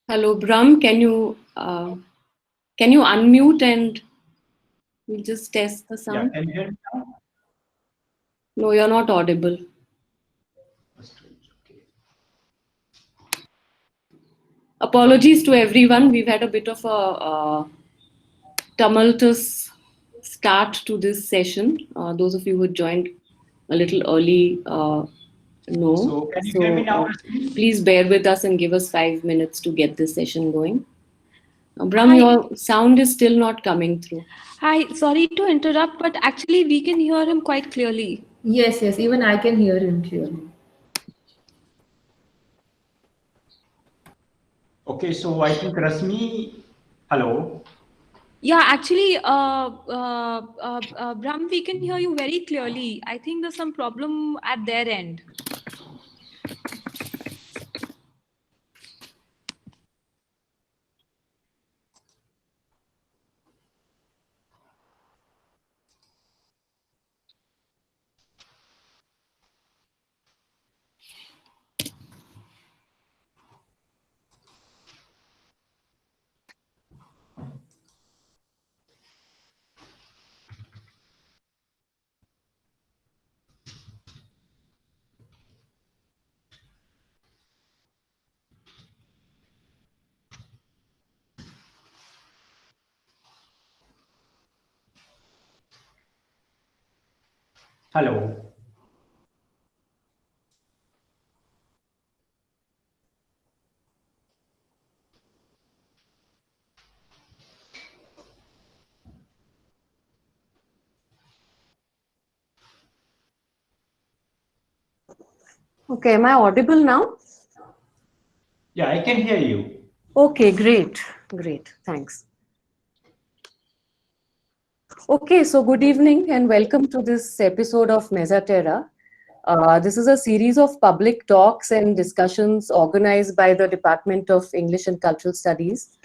Hello, Brahm. Can you unmute and we'll just test the Yeah, sound? can you hear me now? No, you're not audible. Okay. Apologies to everyone. We've had a bit of a tumultuous start to this session. Those of you who joined a little early know. So can you hear me So now, Rasmi? please bear with us and give us 5 minutes to get this session going. Brahm, Hi, your sound is still not coming through. hi. Sorry to interrupt, but actually we can hear him quite clearly. Yes, yes, even I can hear him clearly. Okay, so I think Rasmi, hello. Yeah, actually, Brahm, we can hear you very clearly. I think there's some problem at their end. Hello. Okay, am I audible now? Yeah, I can hear you. Okay, great. Great. Thanks. Okay, so good evening and welcome to this episode of Mesa Terra. This is a series of public talks and discussions organized by the Department of English and Cultural Studies,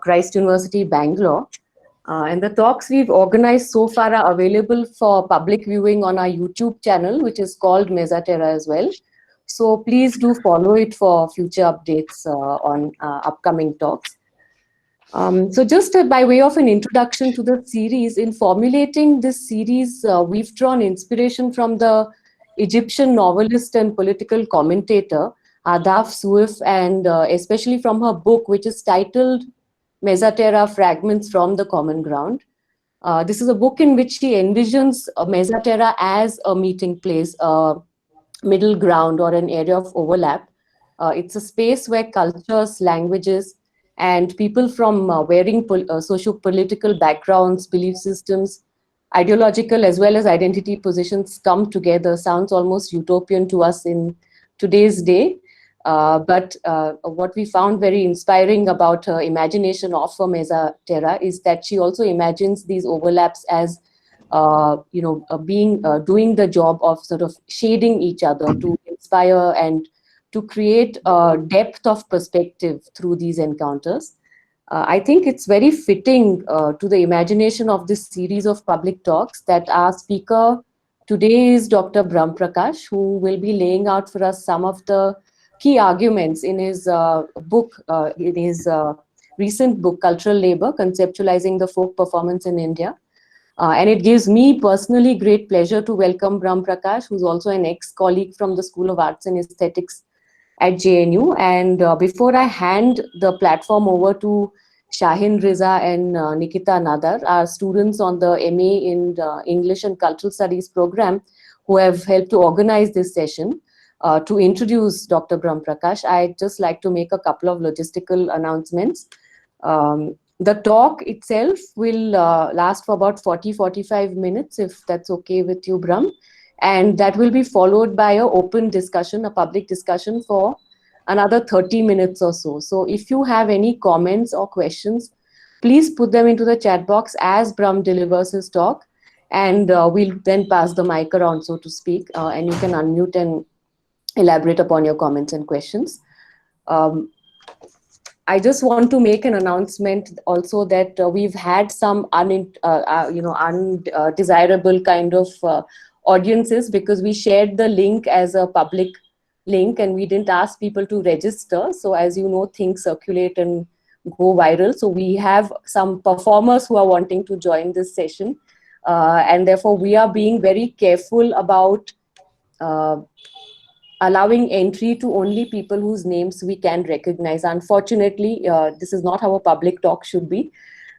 Christ University, Bangalore. And the talks we've organized so far are available for public viewing on our YouTube channel, which is called Mesa Terra as well. So please do follow it for future updates on upcoming talks. So just by way of an introduction to the series, in formulating this series, we've drawn inspiration from the Egyptian novelist and political commentator, Adaf Suif, and especially from her book, which is titled Mesaterra Fragments from the Common Ground. This is a book in which she envisions Mesaterra as a meeting place, a middle ground or an area of overlap. It's a space where cultures, languages, and people from varying socio-political backgrounds, belief systems, ideological as well as identity positions come together. Sounds almost utopian to us in today's day. But what we found very inspiring about her imagination of a Mesa Terra is that she also imagines these overlaps as doing the job of sort of shading each other to inspire and to create a depth of perspective through these encounters. I think it's very fitting to the imagination of this series of public talks that our speaker today is Dr. Prakash, who will be laying out for us some of the key arguments in his recent book, Cultural Labor, Conceptualizing the Folk Performance in India. And it gives me personally great pleasure to welcome Brahm Prakash, who's also an ex-colleague from the School of Arts and Aesthetics at JNU. And before I hand the platform over to Shahin Riza and Nikita Nadar, our students on the MA in English and Cultural Studies program, who have helped to organize this session, to introduce Dr. Brahm Prakash, I'd just like to make a couple of logistical announcements. The talk itself will last for about 40-45 minutes, if that's okay with you, Brahm. And that will be followed by an open discussion, a public discussion for another 30 minutes or so. So if you have any comments or questions, please put them into the chat box as Brahm delivers his talk. And we'll then pass the mic around, so to speak, and you can unmute and elaborate upon your comments and questions. I just want to make an announcement also that we've had some undesirable kind of audiences, because we shared the link as a public link and we didn't ask people to register. So as you know, things circulate and go viral. So we have some performers who are wanting to join this session. And therefore we are being very careful about allowing entry to only people whose names we can recognize. Unfortunately, this is not how a public talk should be.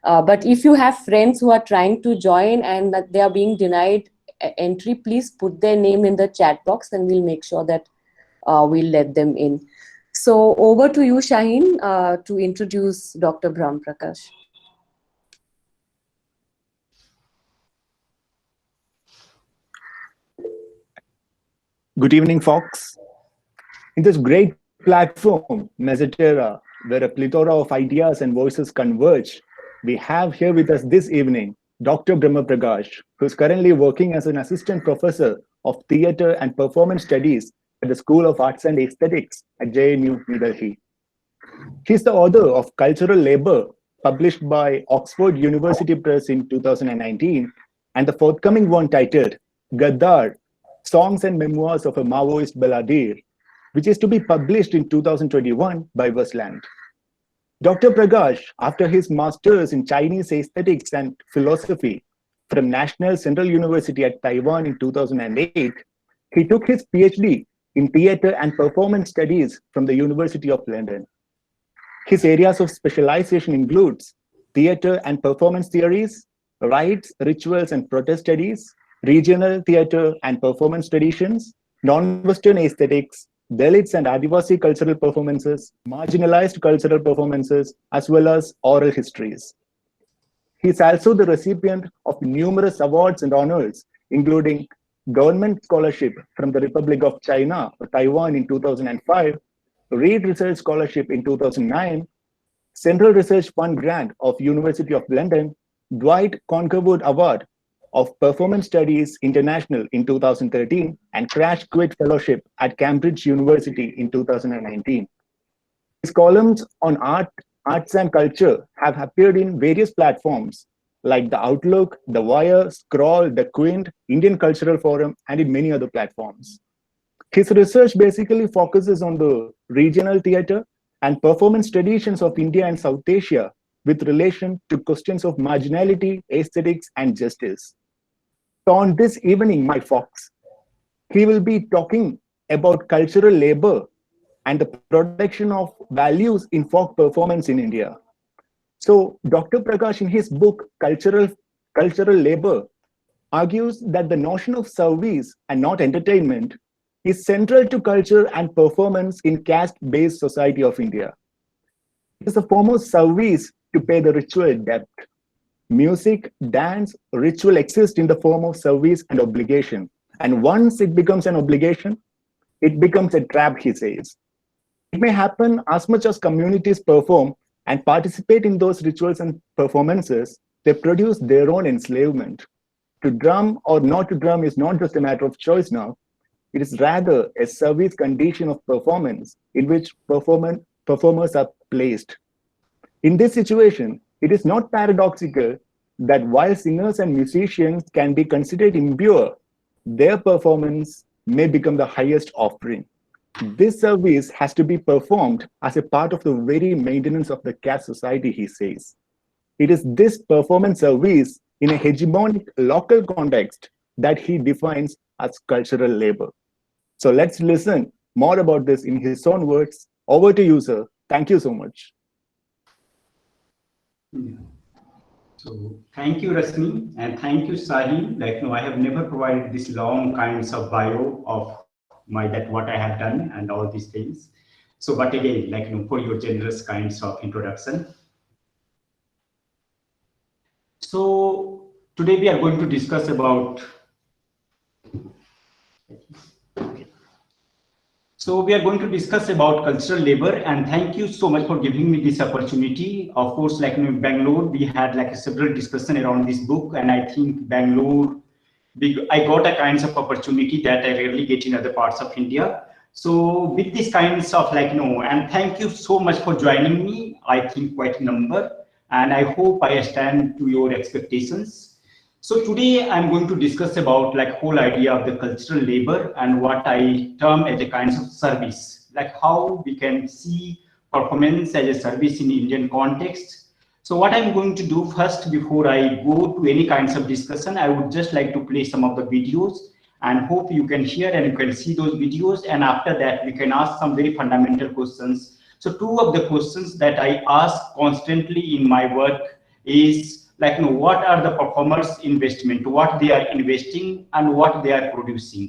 But if you have friends who are trying to join and that they are being denied entry, please put their name in the chat box and we'll make sure that we'll let them in. So over to you, Shaheen, to introduce Dr. Brahma Prakash. Good evening, folks. In this great platform, Mezzatera, where a plethora of ideas and voices converge, we have here with us this evening Dr. Brahma Prakash, who is currently working as an assistant professor of theatre and performance studies at the School of Arts and Aesthetics at JNU, New Delhi. He is the author of Cultural Labour, published by Oxford University Press in 2019, and the forthcoming one titled Gaddar, Songs and Memoirs of a Maoist Balladeer, which is to be published in 2021 by Westland. Dr. Prakash, after his master's in Chinese aesthetics and philosophy from National Central University at Taiwan in 2008, he took his PhD in theatre and performance studies from the University of London. His areas of specialization includes theatre and performance theories, rites, rituals and protest studies, regional theatre and performance traditions, non-Western aesthetics, Dalits and Adivasi cultural performances, marginalized cultural performances, as well as oral histories. He is also the recipient of numerous awards and honors, including Government Scholarship from the Republic of China or Taiwan in 2005, Reed Research Scholarship in 2009, Central Research Fund Grant of University of London, Dwight Conkerwood Award of Performance Studies International in 2013, and Crash Quit Fellowship at Cambridge University in 2019. His columns on arts and culture have appeared in various platforms like The Outlook, The Wire, Scroll, The Quint, Indian Cultural Forum, and in many other platforms. His research basically focuses on the regional theatre and performance traditions of India and South Asia with relation to questions of marginality, aesthetics, and justice. So on this evening, my folks, he will be talking about cultural labor and the production of values in folk performance in India. So Dr. Prakash, in his book, Cultural Labor, argues that the notion of service and not entertainment is central to culture and performance in caste-based society of India. It is a form of service to pay the ritual debt. Music, dance, ritual exist in the form of service and obligation. And once it becomes an obligation, it becomes a trap, he says. It may happen as much as communities perform and participate in those rituals and performances, they produce their own enslavement. To drum or not to drum is not just a matter of choice now. It is rather a service condition of performance in which performers are placed. In this situation, it is not paradoxical that while singers and musicians can be considered impure, their performance may become the highest offering. This service has to be performed as a part of the very maintenance of the caste society, he says. It is this performance service in a hegemonic local context that he defines as cultural labor. So let's listen more about this in his own words. Over to you, sir. Thank you so much. Yeah. So thank you, Rasmi, and thank you, Sahi. I have never provided this long kinds of bio of what I have done and all these things. So, but again, for your generous kinds of introduction. So today we are going to discuss about. So we are going to discuss about cultural labor, and thank you so much for giving me this opportunity. Of course, in Bangalore, we had several discussion around this book, and I think Bangalore, I got a kinds of opportunity that I rarely get in other parts of India. So with this kinds of and thank you so much for joining me. I think quite a number, and I hope I stand to your expectations. So today I'm going to discuss about like whole idea of the cultural labor and what I term as a kind of service, like how we can see performance as a service in Indian context. So what I'm going to do first, before I go to any kinds of discussion, I would just like to play some of the videos and hope you can hear and you can see those videos. And after that, we can ask some very fundamental questions. So two of the questions that I ask constantly in my work is like, what are the performers' investment, what they are investing and what they are producing.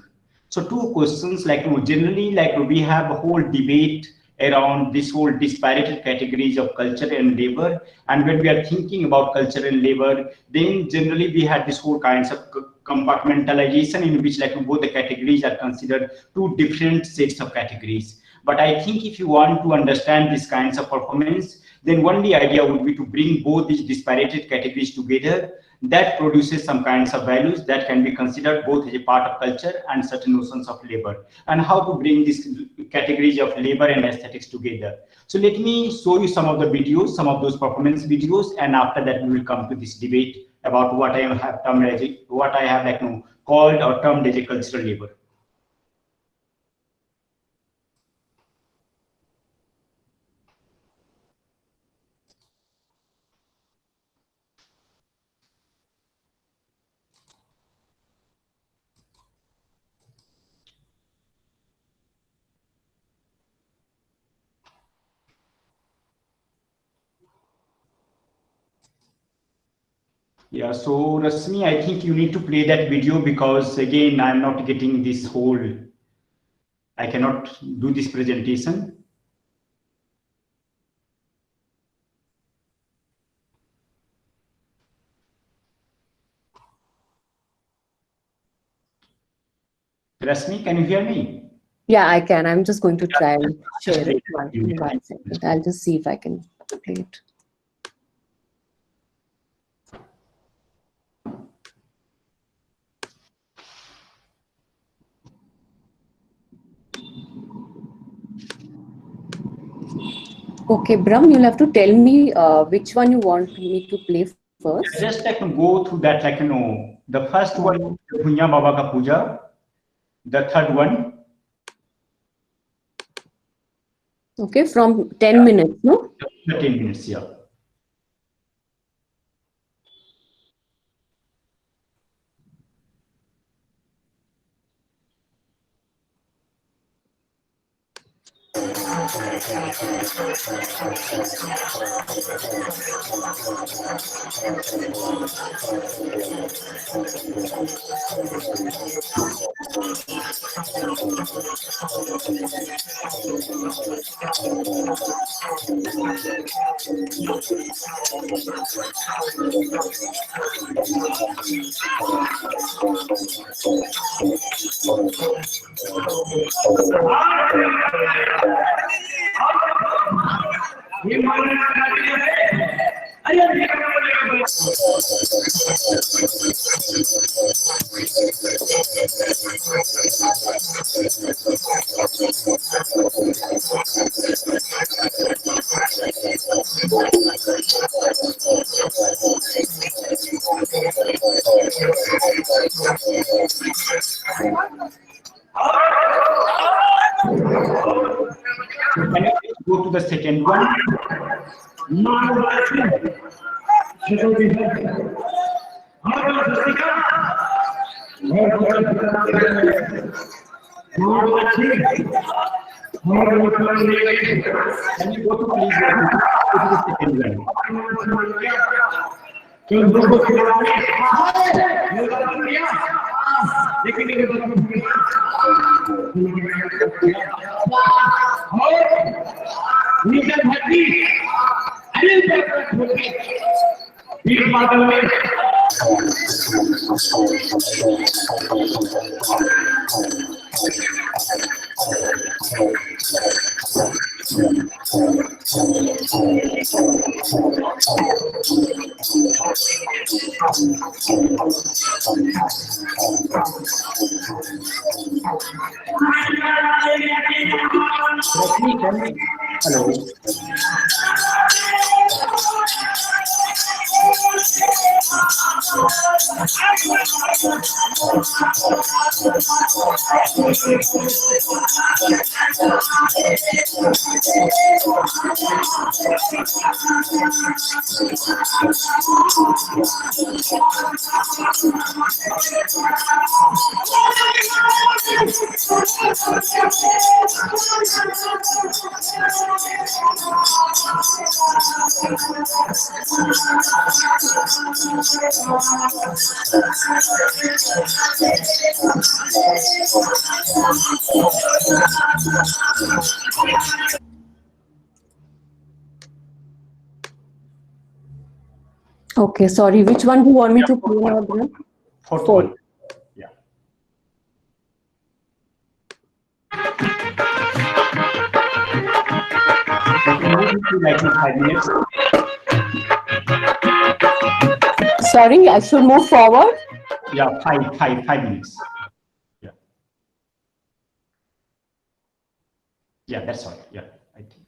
So two questions, like, generally, like we have a whole debate around this whole disparate categories of culture and labor. And when we are thinking about culture and labor, then generally we had this whole kinds of compartmentalization in which like both the categories are considered two different sets of categories. But I think if you want to understand these kinds of performance, then only idea would be to bring both these disparate categories together. That produces some kinds of values that can be considered both as a part of culture and certain notions of labor, and how to bring these categories of labor and aesthetics together. So let me show you some of the videos, some of those performance videos, and after that we will come to this debate about what I have termed as what I have called or termed as a cultural labor. Yeah, so Rasmi, I think you need to play that video because again, I'm not getting this whole, I cannot do this presentation. Rasmi, can you hear me? Yeah, I can. I'm just going to try and share it. One second. I'll just see if I can play it. Okay, Brahm, you'll have to tell me which one you want me to play first. Just like go through that, like the first one, Bhunya Baba Ka Puja, the third one. Okay, from 10 minutes, no? 13 minutes, yeah. Can you go to the second one? Can you go to please go to the second one? Hello. Okay, sorry. Which one do you want me to play now, Brahma? Fourth Four. one. Yeah. We can move it to like 5 minutes. Sorry, I should move forward. Yeah, 5 minutes. Yeah. Yeah, that's all. Yeah, I think.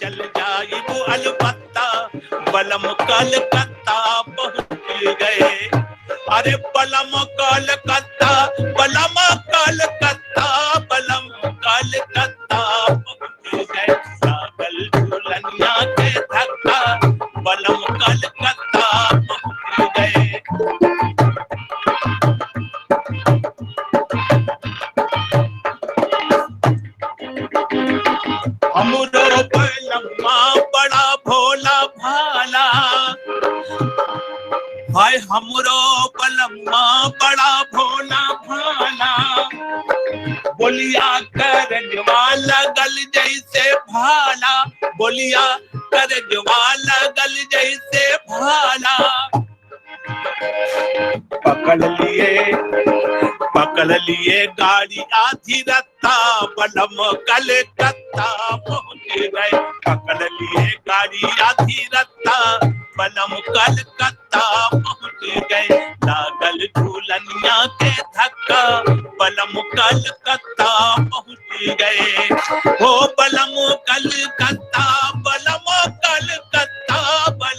चल जाइब अलबत्ता बलम कलकत्ता पहुंच गए अरे बलम कलकत्ता बलम कलकत्ता बलम कलकत्ता पहुंच गए सागल झूलनिया के धक्का बलम कलकत्ता पहुंच गए हमरो बलम्मा बड़ा भोला भाला भाई हमरो बलम्मा बड़ा भोला भाला बोलिया करजवा लगल जैसे भाला बोलिया करजवा लगल जैसे भाला पकड़ लिए गाड़ी आधी रत्ता बलम कलकत्ता पहुंच गए पकड़ लिए गाड़ी आधी रत्ता बलम कलकत्ता पहुंच गए लागल झूलनिया के धक्का बलम कलकत्ता पहुंच गए हो बलम कलकत्ता बलम Calcutta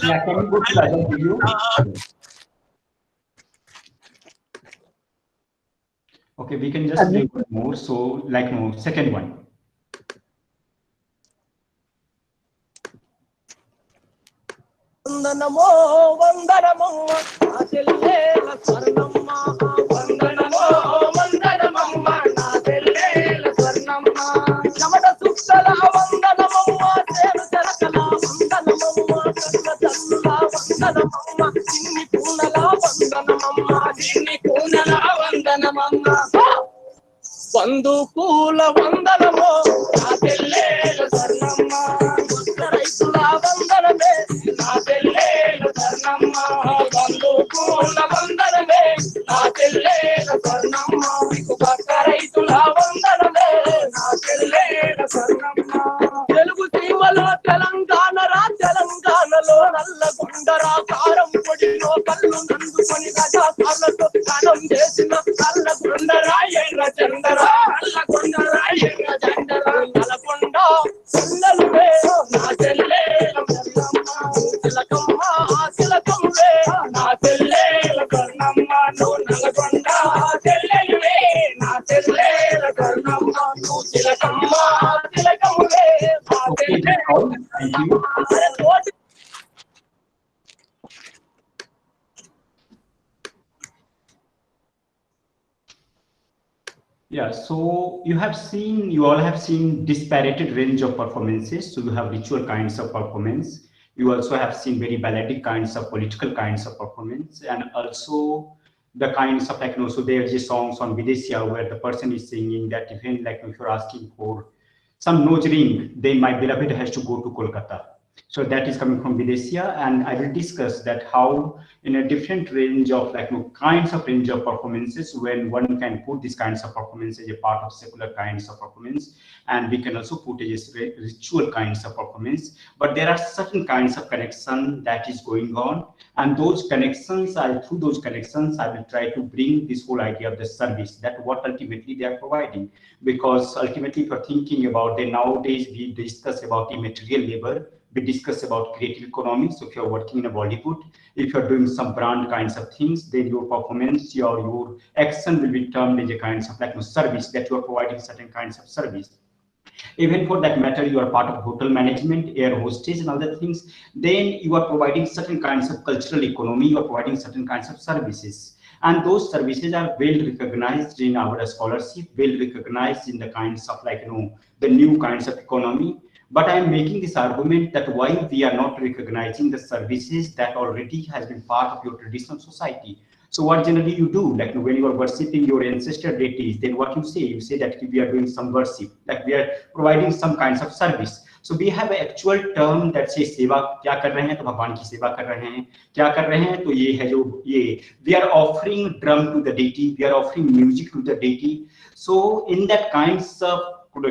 Yeah, can you go to the other video? Okay, we can just play one more. So, like, no, second one. వందనమో వందనమమ్మ నా చెల్లెల స్వర్ణమ్మ వందనమో వందనమమ్మ నా చెల్లెల స్వర్ణమ్మ చెమట సుక్కల వందనమమ్మ చేను చెరకల వందనమమ్మ కన్న చల్లుల వందనమమ్మ చిన్ని పూనల వందనమమ్మ చిన్ని పూనల వందనమమ్మ బంధుకూల వందనమో నా చెల్లెల స్వర్ణమ్మ రైతుల వందనమే నా చెల్లెల స్వర్ణమ్మ బంధుకూల వందనమే నా చెల్లెల స్వర్ణమ్మ పక్క రైతుల వందనమే నా చెల్లెల స్వర్ణమ్మ తెలుగు సీమలో తెలంగాణరా తెలంగాణలో నల్లగొండరా కారం పొడిలో కళ్ళు నందుకొని గజాసాలతో కణం చేసిన నల్లగొండరా ఎర్ర చందరా నల్లగొండరా ఎర్ర చందరా నల్లగొండ పిల్లలువే నా చెల్లెల స్వర్ణమ్మ తిలకమ్మ తిలకమ్మే నా చెల్లెల స్వర్ణమ్మ నువ్వు నల్లగొండ చెల్లెలువే నా చెల్లెల స్వర్ణమ్మ నువ్వు తిలకమ్మ తిలకమ్మే నా Thank you. Yeah, so you all have seen disparated range of performances. So you have ritual kinds of performance. You also have seen very balladic kinds of political kinds of performance, and also the kinds of, like, so there's a songs on Videsya where the person is singing that even like if you're asking for some nose ring, then my beloved has to go to Kolkata. So that is coming from Videsya, and I will discuss that how in a different range of kinds of range of performances, when one can put these kinds of performance as a part of secular kinds of performance, and we can also put it as ritual kinds of performance. But there are certain kinds of connection that is going on, and those connections, through those connections, I will try to bring this whole idea of the service, that what ultimately they are providing. Because ultimately, if you're thinking about it, nowadays we discuss about immaterial labor, we discuss about creative economy. So if you're working in a Bollywood, if you're doing some brand kinds of things, then your performance, your action will be termed as a kinds of like service, that you are providing certain kinds of service. Even for that matter, you are part of hotel management, air hostess and other things, then you are providing certain kinds of cultural economy, you are providing certain kinds of services. And those services are well recognized in our scholarship, well recognized in the kinds of like, the new kinds of economy. But I am making this argument that why we are not recognizing the services that already has been part of your traditional society. So what generally you do, like when you are worshipping your ancestor deities, then what you say that we are doing some worship, like we are providing some kinds of service. So we have an actual term that says सेवा क्या कर रहे हैं तो भगवान की सेवा कर रहे हैं क्या कर रहे हैं तो ये है जो ये we are offering drum to the deity, we are offering music to the deity. So in that kinds of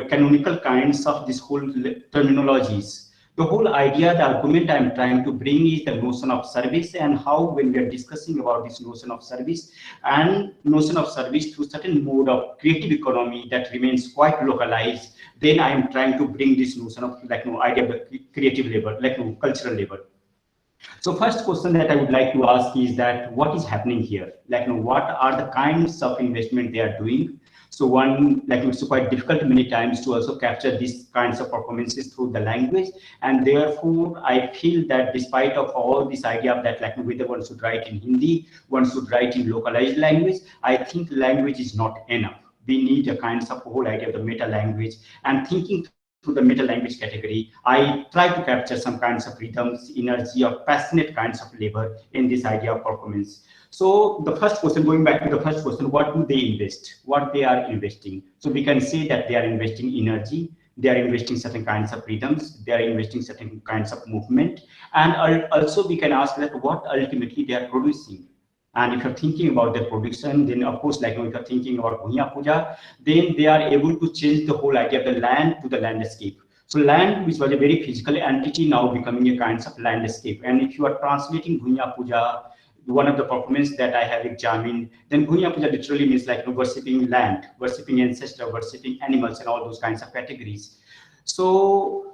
canonical kinds of this whole terminologies, the whole idea, the argument I'm trying to bring is the notion of service, and how when we are discussing about this notion of service and notion of service through certain mode of creative economy that remains quite localized, then I am trying to bring this notion of like idea of the creative labor, like cultural labor. So first question that I would like to ask is that what is happening here? Like what are the kinds of investment they are doing? So one, like it's quite difficult many times to also capture these kinds of performances through the language. And therefore, I feel that despite of all this idea of that, like whether one should write in Hindi, one should write in localized language, I think language is not enough. We need a kinds of whole idea of the meta language, and thinking through the meta language category, I try to capture some kinds of rhythms, energy, or passionate kinds of labor in this idea of performance. So the first question, going back to the first question, what do they invest? What they are investing? So we can say that they are investing energy, they are investing certain kinds of rhythms, they are investing certain kinds of movement, and also we can ask that what ultimately they are producing. And if you're thinking about their production, then of course, like if you're thinking about Bhunya Puja, then they are able to change the whole idea of the land to the landscape. So land, which was a very physical entity, now becoming a kind of landscape. And if you are translating Bhunya Puja, one of the performance that I have examined, then Bhunya Puja literally means like worshipping land, worshipping ancestor, worshipping animals, and all those kinds of categories. So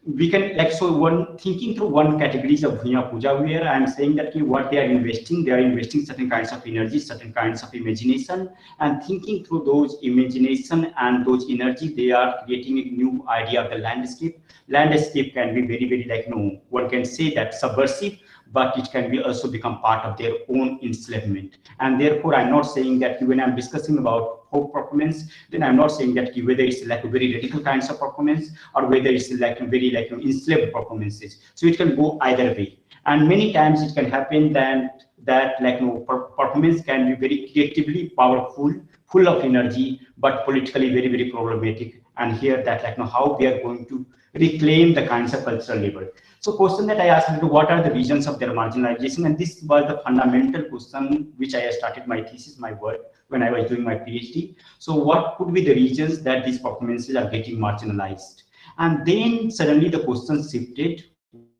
we can like, so one thinking through one categories of Bhunya Puja, where I'm saying that what they are investing certain kinds of energy, certain kinds of imagination, and thinking through those imagination and those energy, they are creating a new idea of the landscape. Landscape can be very, very like, one can say that subversive, but it can be also become part of their own enslavement. And therefore, I'm not saying that when I'm discussing about folk performance, then I'm not saying that whether it's like a very radical kinds of performance or whether it's like a very like enslaved performances. So it can go either way. And many times it can happen that like performance can be very creatively powerful, full of energy, but politically very, very problematic. And here that like how we are going to reclaim the kinds of cultural labor. So question that I asked, what are the reasons of their marginalization? And this was the fundamental question which I started my thesis, my work, when I was doing my PhD. So what could be the reasons that these performances are getting marginalized? And then suddenly the question shifted,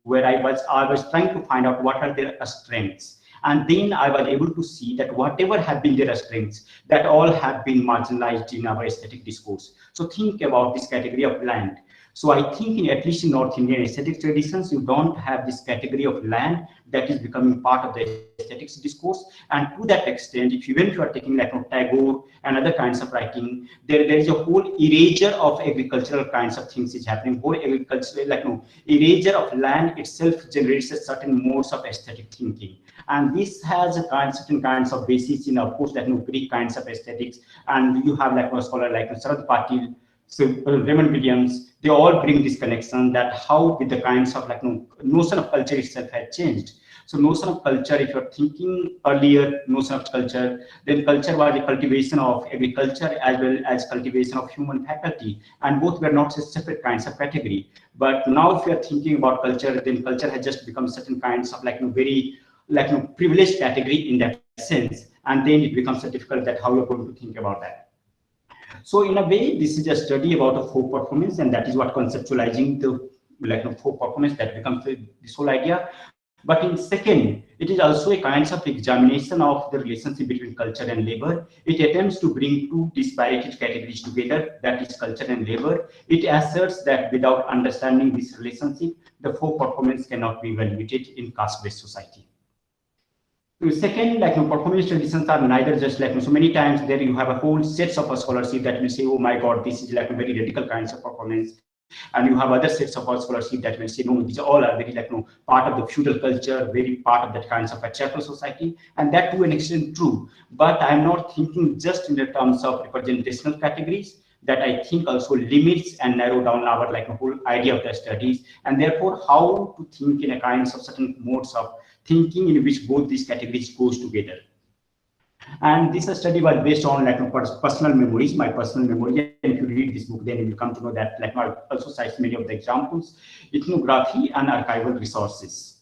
where I was trying to find out what are their strengths. And then I was able to see that whatever have been their strengths, that all have been marginalized in our aesthetic discourse. So think about this category of land. So I think at least in North Indian aesthetic traditions, you don't have this category of land that is becoming part of the aesthetics discourse. And to that extent, if you are taking like Tagore and other kinds of writing, there is a whole erasure of agricultural kinds of things is happening. Whole agricultural erasure of land itself generates a certain modes of aesthetic thinking. And this has a certain kinds of basis in, of course, Greek kinds of aesthetics. And you have like a scholar like Sarad Patil, so Raymond Williams, they all bring this connection that how with the kinds of like notion of culture itself had changed. So notion of culture, if you're thinking earlier notion of culture, then culture was a cultivation of agriculture as well as cultivation of human faculty, and both were not separate kinds of category. But now if you're thinking about culture, then culture has just become certain kinds of very privileged category in that sense, and then it becomes so difficult that how you're going to think about that. So in a way, this is a study about a folk performance, and that is what conceptualizing the folk performance that becomes this whole idea. But in second, it is also a kind of examination of the relationship between culture and labor. It attempts to bring two disparate categories together, that is culture and labor. It asserts that without understanding this relationship, the folk performance cannot be evaluated in caste-based society. Second, performance traditions are neither just so many times there you have a whole sets of a scholarship that will say, oh my God, this is a very radical kinds of performance. And you have other sets of our scholarship that will say, no, these all are very part of the feudal culture, very part of that kinds of a chattel society, and that to an extent true. But I'm not thinking just in the terms of representational categories, that I think also limits and narrow down our whole idea of the studies, and therefore how to think in a kinds of certain modes of thinking in which both these categories goes together. And this study was based on personal memories, my personal memory. And if you read this book, then you will come to know that I also cite many of the examples, ethnography and archival resources.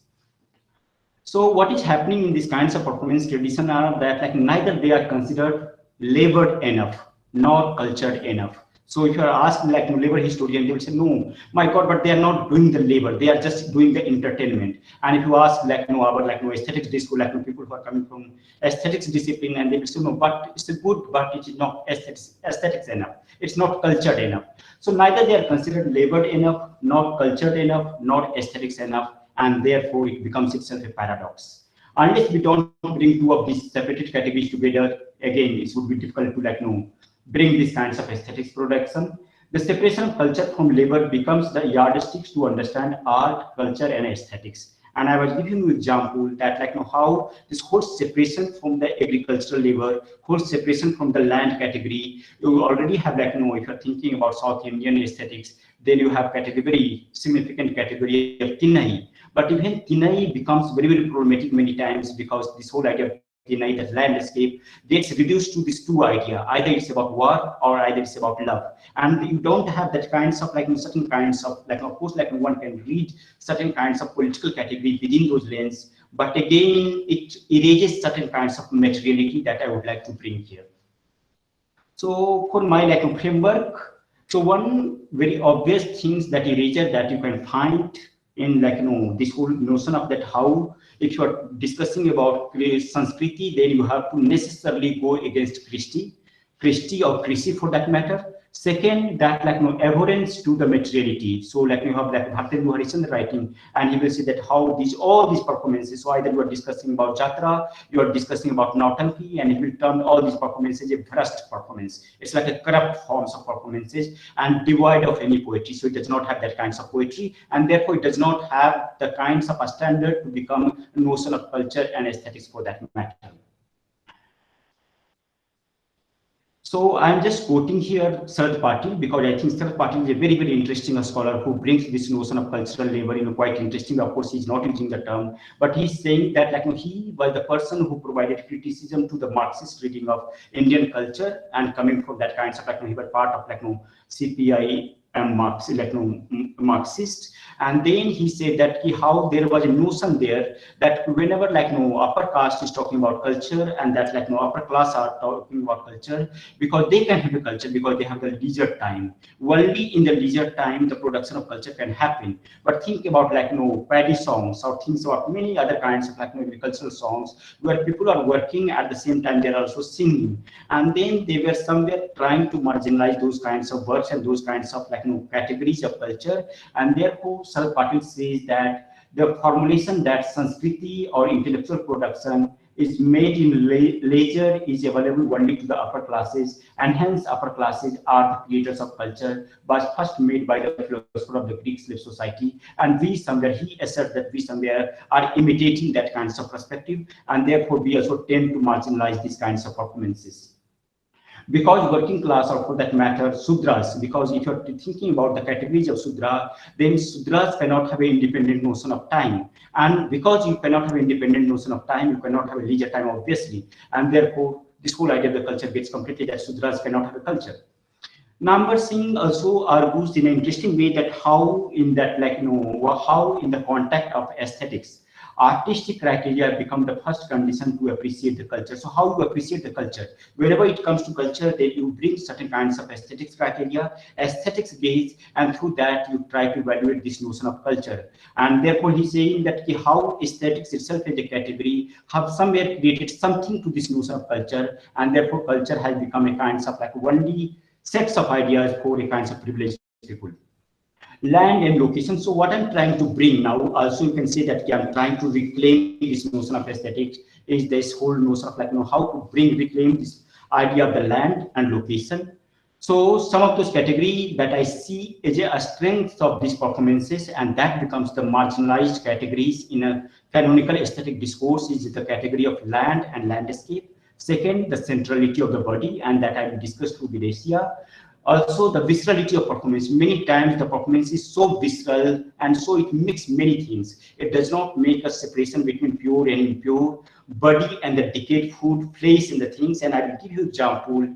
So what is happening in these kinds of performance tradition are that neither they are considered labored enough nor cultured enough. So if you are asked labor historian, they will say, no, my God, but they are not doing the labor, they are just doing the entertainment. And if you ask our aesthetics discipline, people who are coming from aesthetics discipline, and they will say, no, but it's good, but it is not aesthetics enough. It's not cultured enough. So neither they are considered labored enough, nor cultured enough, nor aesthetics enough, and therefore it becomes itself a paradox. Unless we don't bring two of these separated categories together, again, it would be difficult to bring these kinds of aesthetics production. The separation of culture from labor becomes the yardsticks to understand art, culture, and aesthetics. And I was giving you an example that how this whole separation from the agricultural labor, whole separation from the land category, you already have if you're thinking about South Indian aesthetics, then you have very significant category of Tinai. But even Tinai becomes very, very problematic many times, because this whole idea of Tinai, that landscape, gets reduced to these two ideas. Either it's about war or either it's about love. And you don't have that kinds of certain kinds of of course one can read certain kinds of political category within those lanes, but again it erases certain kinds of materiality that I would like to bring here. So for my framework, so one very obvious things that erasure that you can find in this whole notion of that how if you are discussing about Sanskriti, then you have to necessarily go against Christi or Krishi for that matter. Second, that abhorrence to the materiality. So you have Bhartendra Harishchandra writing, and he will say that how all these performances. So either you are discussing about Jatra, you are discussing about Nautanki, and he will term all these performances a thrust performance. It's like a corrupt forms of performances and devoid of any poetry. So it does not have that kinds of poetry, and therefore it does not have the kinds of a standard to become a notion of culture and aesthetics for that matter. So I'm just quoting here Sarad Patil, because I think Sarad Patil is a very, very interesting scholar who brings this notion of cultural labor quite interesting. Of course, he's not using the term, but he's saying that he was the person who provided criticism to the Marxist reading of Indian culture, and coming from that kinds of he was part of CPI and Marxist. And then he said that how there was a notion there that whenever upper caste is talking about culture, and that upper class are talking about culture, because they can have a culture because they have the leisure time. Only in the leisure time the production of culture can happen. But think about paddy songs, or things about many other kinds of agricultural songs where people are working at the same time they're also singing, and then they were somewhere trying to marginalize those kinds of works and those kinds of categories of culture. And therefore Sarad Patil says that the formulation that Sanskriti or intellectual production is made in leisure is available only to the upper classes, and hence upper classes are the creators of culture, was first made by the philosopher of the Greek slave society, and we somewhere, he asserts that we somewhere are imitating that kinds of perspective, and therefore we also tend to marginalize these kinds of performances. Because working class, or for that matter Sudras, because if you're thinking about the categories of Sudra, then Sudras cannot have an independent notion of time, and because you cannot have an independent notion of time, you cannot have a leisure time obviously, and therefore this whole idea of the culture gets completely that Sudras cannot have a culture. Nambar Singh also argues in an interesting way that how in that how in the context of aesthetics, artistic criteria become the first condition to appreciate the culture. So how you appreciate the culture? Whenever it comes to culture, then you bring certain kinds of aesthetics criteria, aesthetics based, and through that you try to evaluate this notion of culture. And therefore he's saying that how aesthetics itself as a category have somewhere created something to this notion of culture, and therefore culture has become a kind of like only sets of ideas for a kinds of privileged people. Land and location. So what I'm trying to bring now, also you can say that I'm trying to reclaim this notion of aesthetics, is this whole notion of like, how to reclaim this idea of the land and location. So some of those categories that I see as a strength of these performances, and that becomes the marginalized categories in a canonical aesthetic discourse, is the category of land and landscape. Second, the centrality of the body, and that I will discuss through Videsia. Also, the viscerality of performance. Many times the performance is so visceral, and so it mixes many things. It does not make a separation between pure and impure, body and the decayed food, place in the things. And I will give you an example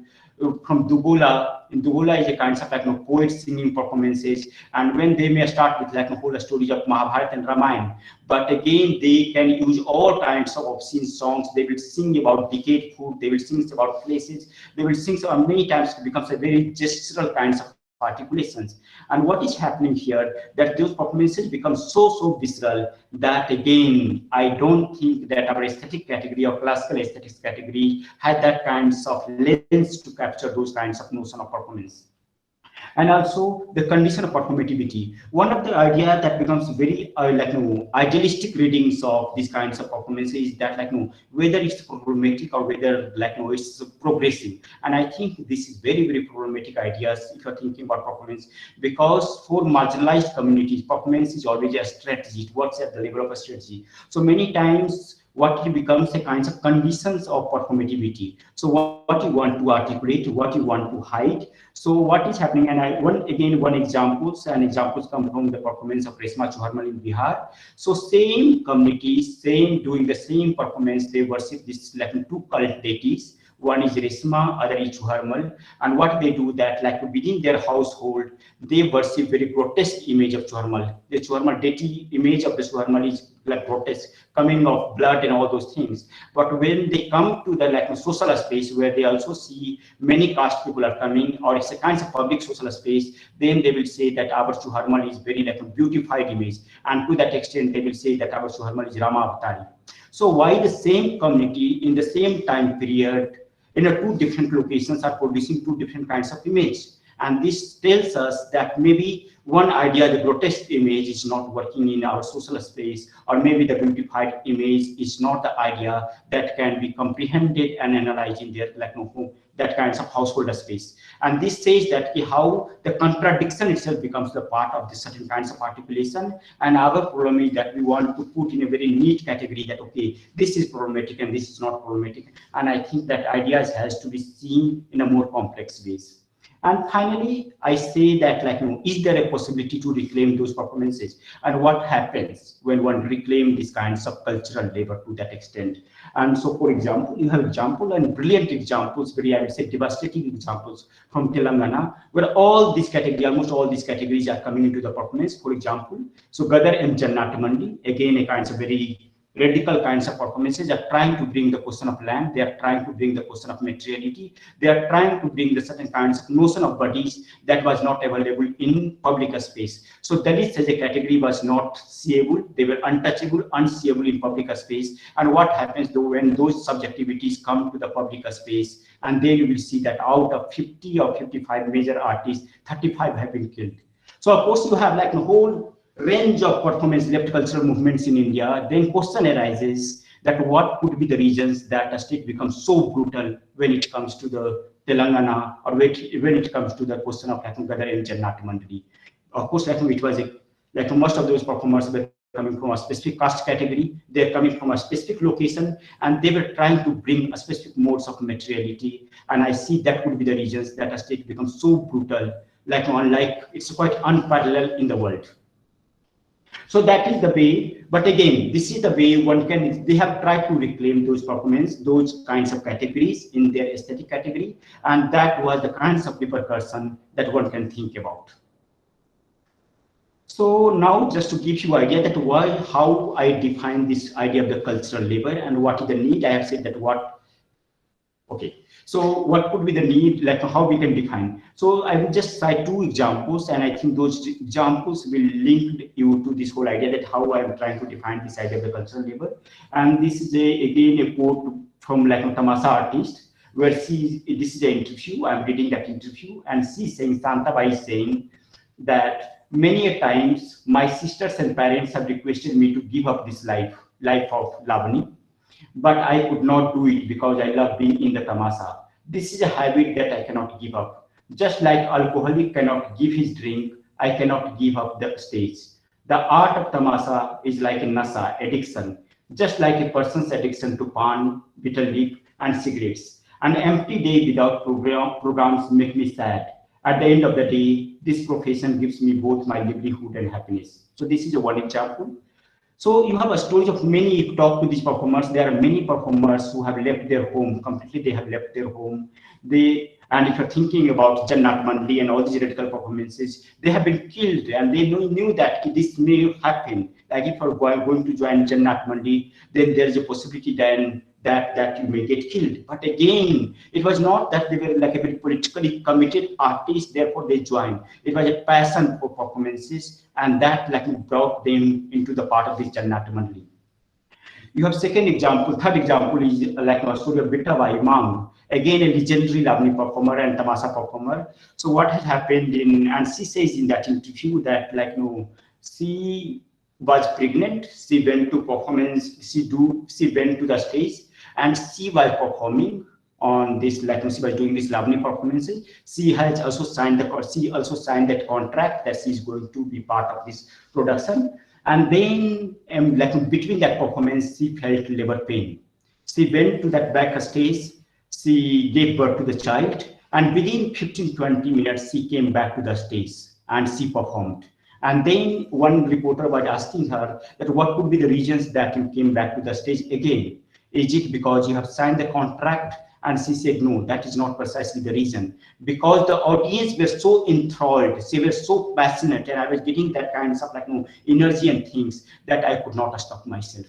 from Dubola. In Dubola is a kind of like poet singing performances, and when they may start with like a whole story of Mahabharata and Ramayana, but again they can use all kinds of obscene songs. They will sing about decayed food, they will sing about places, they will sing about many times. It becomes a very gestural kinds of articulations. And what is happening here, that those performances become so visceral that again I don't think that our aesthetic category or classical aesthetics category had that kinds of lens to capture those kinds of notion of performance. And also the condition of performativity. One of the idea that becomes very idealistic readings of these kinds of performances is that whether it's problematic or whether it's progressive. And I think this is very problematic ideas if you're thinking about performance, because for marginalized communities, performance is always a strategy. It works at the level of a strategy. So many times what it becomes a kinds of conditions of performativity. So what you want to articulate, what you want to hide. So what is happening, and one examples come from the performance of Resma Chauharmal in Bihar. So same communities, doing the same performance, they worship this two cult deities. One is Resma, other is Chauharmal. And what they do that within their household, they worship very grotesque image of Chauharmal. The Chauharmal deity image of the Chauharmal is grotesque, coming of blood and all those things. But when they come to the social space where they also see many caste people are coming, or it's a kind of public social space, then they will say that our Chauharmal is very beautified image. And to that extent, they will say that our Chauharmal is Rama Avatari. So why the same community in the same time period in two different locations are producing two different kinds of image? And this tells us that maybe one idea, the grotesque image, is not working in our social space, or maybe the beautified image is not the idea that can be comprehended and analyzed in their that kinds of household space. And this says that how the contradiction itself becomes the part of the certain kinds of articulation. And our problem is that we want to put in a very neat category that okay, this is problematic and this is not problematic. And I think that ideas has to be seen in a more complex ways. And finally, I say that is there a possibility to reclaim those performances? And what happens when one reclaims these kinds of cultural labor to that extent? And so, for example, you have example and brilliant examples, very, I would say, devastating examples from Telangana, where all these categories, almost all these categories are coming into the performance. For example, so Gadar and Jannatamandi, again, a kind of very radical kinds of performances are trying to bring the question of land, they are trying to bring the question of materiality, they are trying to bring the certain kinds of notion of bodies that was not available in public space. So Dalits as a category was not seeable, they were untouchable, unseeable in public space. And what happens though when those subjectivities come to the public space, and then you will see that out of 50 or 55 major artists, 35 have been killed. So of course you have a whole range of performance left cultural movements in India. Then question arises that what could be the reasons that a state becomes so brutal when it comes to the Telangana, or when it comes to the question of Gadar and Jannatamandi. Of course, it was most of those performers were coming from a specific caste category, they're coming from a specific location, and they were trying to bring a specific modes of materiality. And I see that would be the reasons that a state becomes so brutal, it's quite unparalleled in the world. So that is the way, but again, this is the way they have tried to reclaim those performance, those kinds of categories in their aesthetic category, and that was the kinds of repercussion that one can think about. So now just to give you idea that how I define this idea of the cultural labor and what is the need, I have said that okay. So what could be the need, like how we can define? So I will just cite two examples, and I think those examples will link you to this whole idea that how I'm trying to define this idea of the cultural labor. And this is again a quote from like a Tamasa artist, where this is an interview, I'm reading that interview, and she's saying, Santabai is saying that many a times my sisters and parents have requested me to give up this life of Lavani, but I could not do it because I love being in the tamasa. This is a habit that I cannot give up. Just like alcoholic cannot give his drink, I cannot give up the stage. The art of tamasa is like a nasa, addiction, just like a person's addiction to pan, bitter leaf, and cigarettes. An empty day without programs make me sad. At the end of the day, this profession gives me both my livelihood and happiness. So this is one example. So you have a story of many, if you talk to these performers, there are many performers who have left their home, completely they have left their home. And if you're thinking about Jannat Mandli and all these radical performances, they have been killed, and they knew that this may happen. Like if you're going to join Jannat Mandli, then there's a possibility then that you may get killed. But again, it was not that they were like a very politically committed artists, therefore they joined. It was a passion for performances, and that like brought them into the part of this Jannat Mandli. You have third example is like a story of Bittabai Imam, again a legendary Lavani performer and Tamasa performer. So what has happened and she says in that interview that she was pregnant, she went to performance, she went to the stage, and she was performing on this, she was doing this Lavani performances. She has also signed that contract that she is going to be part of this production. And then, between that performance, she felt labor pain. She went to that back stage, she gave birth to the child, and within 15-20 minutes, she came back to the stage and she performed. And then one reporter was asking her that what could be the reasons that you came back to the stage again? Is it because you have signed the contract? And she said, no, that is not precisely the reason. Because the audience were so enthralled, they were so passionate, and I was getting that kind of energy and things that I could not stop myself.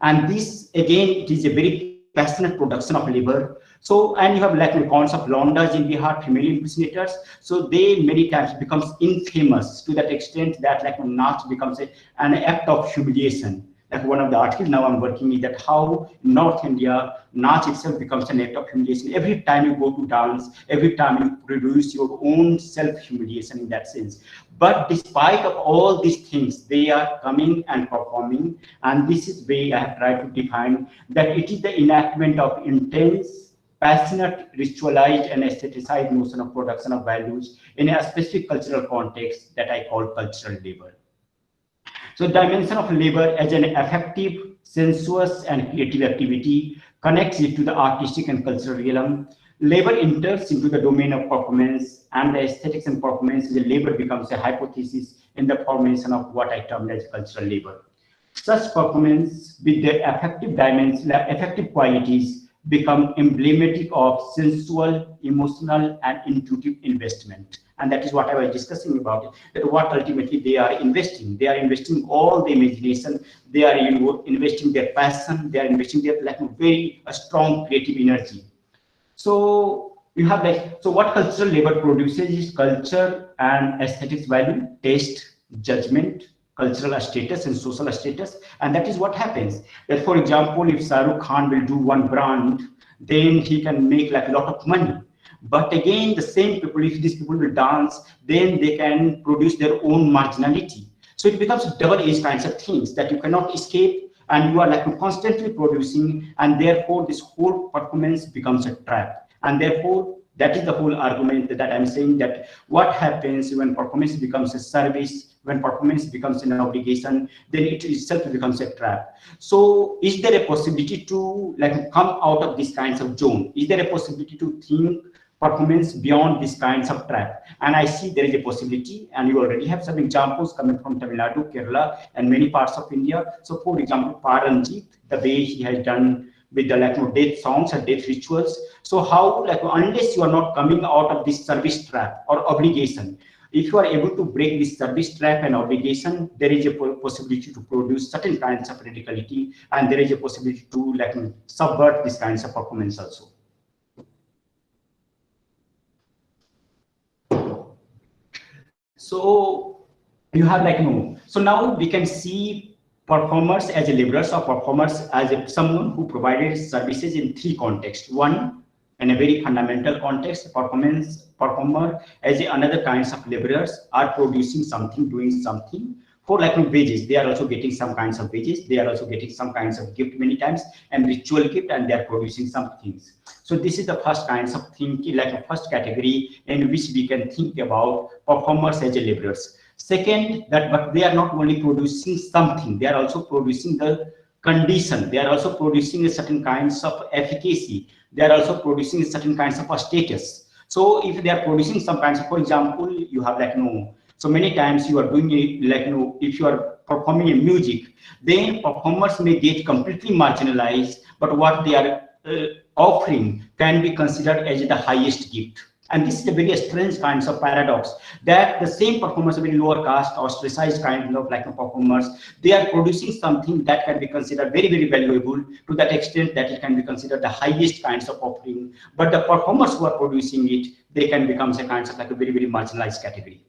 And this, again, it is a very passionate production of labor. So, and you have the concept of Londas in Bihar, female impersonators. So they many times becomes infamous to that extent that Naach becomes an act of humiliation. Like one of the articles now I'm working is that how in North India, Naach itself becomes an act of humiliation. Every time you go to dance, every time you produce your own self-humiliation in that sense. But despite of all these things, they are coming and performing. And this is way I have tried to define that it is the enactment of intense, passionate, ritualized and aestheticized notion of production of values in a specific cultural context that I call cultural labor. So dimension of labor as an effective, sensuous, and creative activity connects it to the artistic and cultural realm. Labor enters into the domain of performance, and the aesthetics and performance, the labor becomes a hypothesis in the formation of what I termed as cultural labor. Such performance with their effective dimensions, effective qualities become emblematic of sensual, emotional, and intuitive investment. And that is what I was discussing about it, that what ultimately they are investing. They are investing all the imagination, they are investing their passion, they are investing their very strong creative energy. So you have so what cultural labor produces is culture and aesthetics value, taste, judgment, cultural status and social status. And that is what happens. That for example, if Shahrukh Khan will do one brand, then he can make a lot of money. But again, the same people, if these people will dance, then they can produce their own marginality. So it becomes double-edged kinds of things that you cannot escape, and you are constantly producing, and therefore this whole performance becomes a trap. And therefore, that is the whole argument that I'm saying, that what happens when performance becomes a service, when performance becomes an obligation, then it itself becomes a trap. So is there a possibility to come out of these kinds of zone? Is there a possibility to think performance beyond these kinds of trap? And I see there is a possibility, and you already have some examples coming from Tamil Nadu, Kerala, and many parts of India. So for example, Paranjit, the way he has done with the death songs and death rituals. So how unless you are not coming out of this service trap or obligation, if you are able to break this service trap and obligation, there is a possibility to produce certain kinds of radicality, and there is a possibility to like subvert these kinds of performance also. So you have like so now we can see performers as a laborers or performers as someone who provided services in three contexts. One, in a very fundamental context, performer as another kinds of laborers are producing something, doing something for like wages. They are also getting some kinds of wages. They are also getting some kinds of gift many times, and ritual gift, and they are producing some things. So this is the first kinds of thinking, like a first category in which we can think about performers as laborers. Second, that but they are not only producing something, they are also producing the condition. They are also producing a certain kinds of efficacy. They are also producing a certain kinds of a status. So if they are producing some kinds of, for example, you have like so many times you are doing it like if you are performing a music, then performers may get completely marginalized, but what they are offering can be considered as the highest gift. And this is a very strange kinds of paradox, that the same performers, very lower caste, ostracized kind of like performers, they are producing something that can be considered very, very valuable, to that extent that it can be considered the highest kinds of offering. But the performers who are producing it, they can become a kinds of like a very, very marginalized category.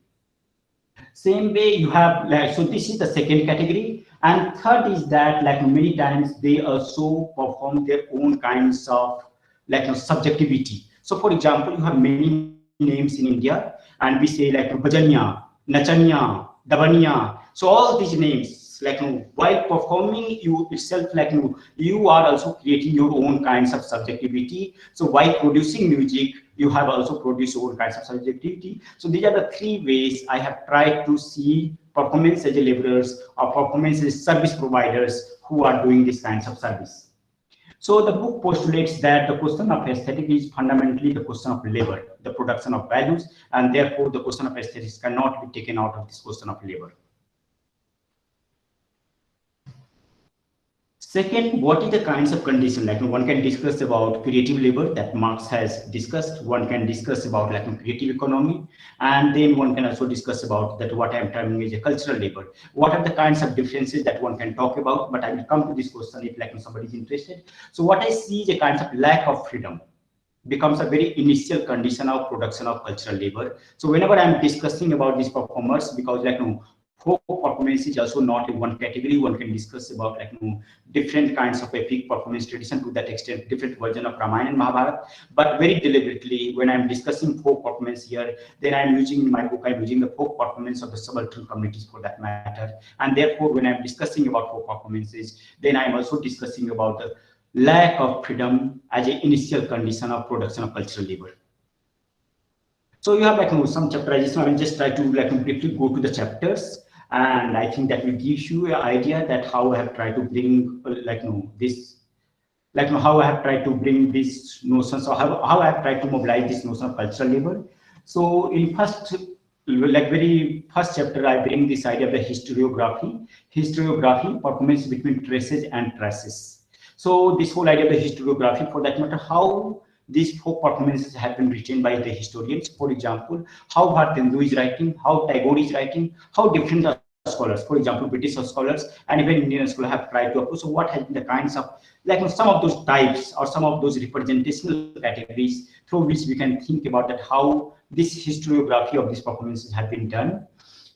Same way you have like, so this is the second category. And third is that like many times they also perform their own kinds of like subjectivity. So for example, you have many names in India, and we say like Bajanya, Nachanya, Dabanya. So all these names, like while performing you itself, like you are also creating your own kinds of subjectivity. So while producing music, you have also produced your own kinds of subjectivity. So these are the three ways I have tried to see performance as laborers or performance as service providers who are doing these kinds of service. So the book postulates that the question of aesthetic is fundamentally the question of labor, the production of values, and therefore the question of aesthetics cannot be taken out of this question of labor. Second, what is the kinds of condition? Like one can discuss about creative labor that Marx has discussed. One can discuss about like creative economy, and then one can also discuss about that what I am terming is a cultural labor. What are the kinds of differences that one can talk about? But I will come to this question if like somebody is interested. So what I see is a kind of lack of freedom becomes a very initial condition of production of cultural labor. So whenever I'm discussing about these performers, because like folk performance is also not in one category, one can discuss about like different kinds of epic performance tradition, to that extent different version of Ramayana and Mahabharata. But very deliberately, when I'm discussing folk performance here, then I'm using in my book, I'm using the folk performance of the subaltern communities for that matter. And therefore, when I'm discussing about folk performances, then I'm also discussing about the lack of freedom as an initial condition of production of cultural labor. So you have like some chapterization. I will just try to like briefly go to the chapters, and I think that will give you an idea that how I have tried to bring how I have tried to bring this notions, or how I have tried to mobilize this notion of cultural labor. So in very first chapter, I bring this idea of the historiography, performance between traces and traces. So this whole idea of the historiography, for that matter, how these folk performances have been written by the historians. For example, how Bhartendu is writing, how Tagore is writing, how different the scholars, for example, British scholars and even Indian scholars have tried to approach. So what has been the kinds of, like some of those types or some of those representational categories through which we can think about that how this historiography of these performances have been done.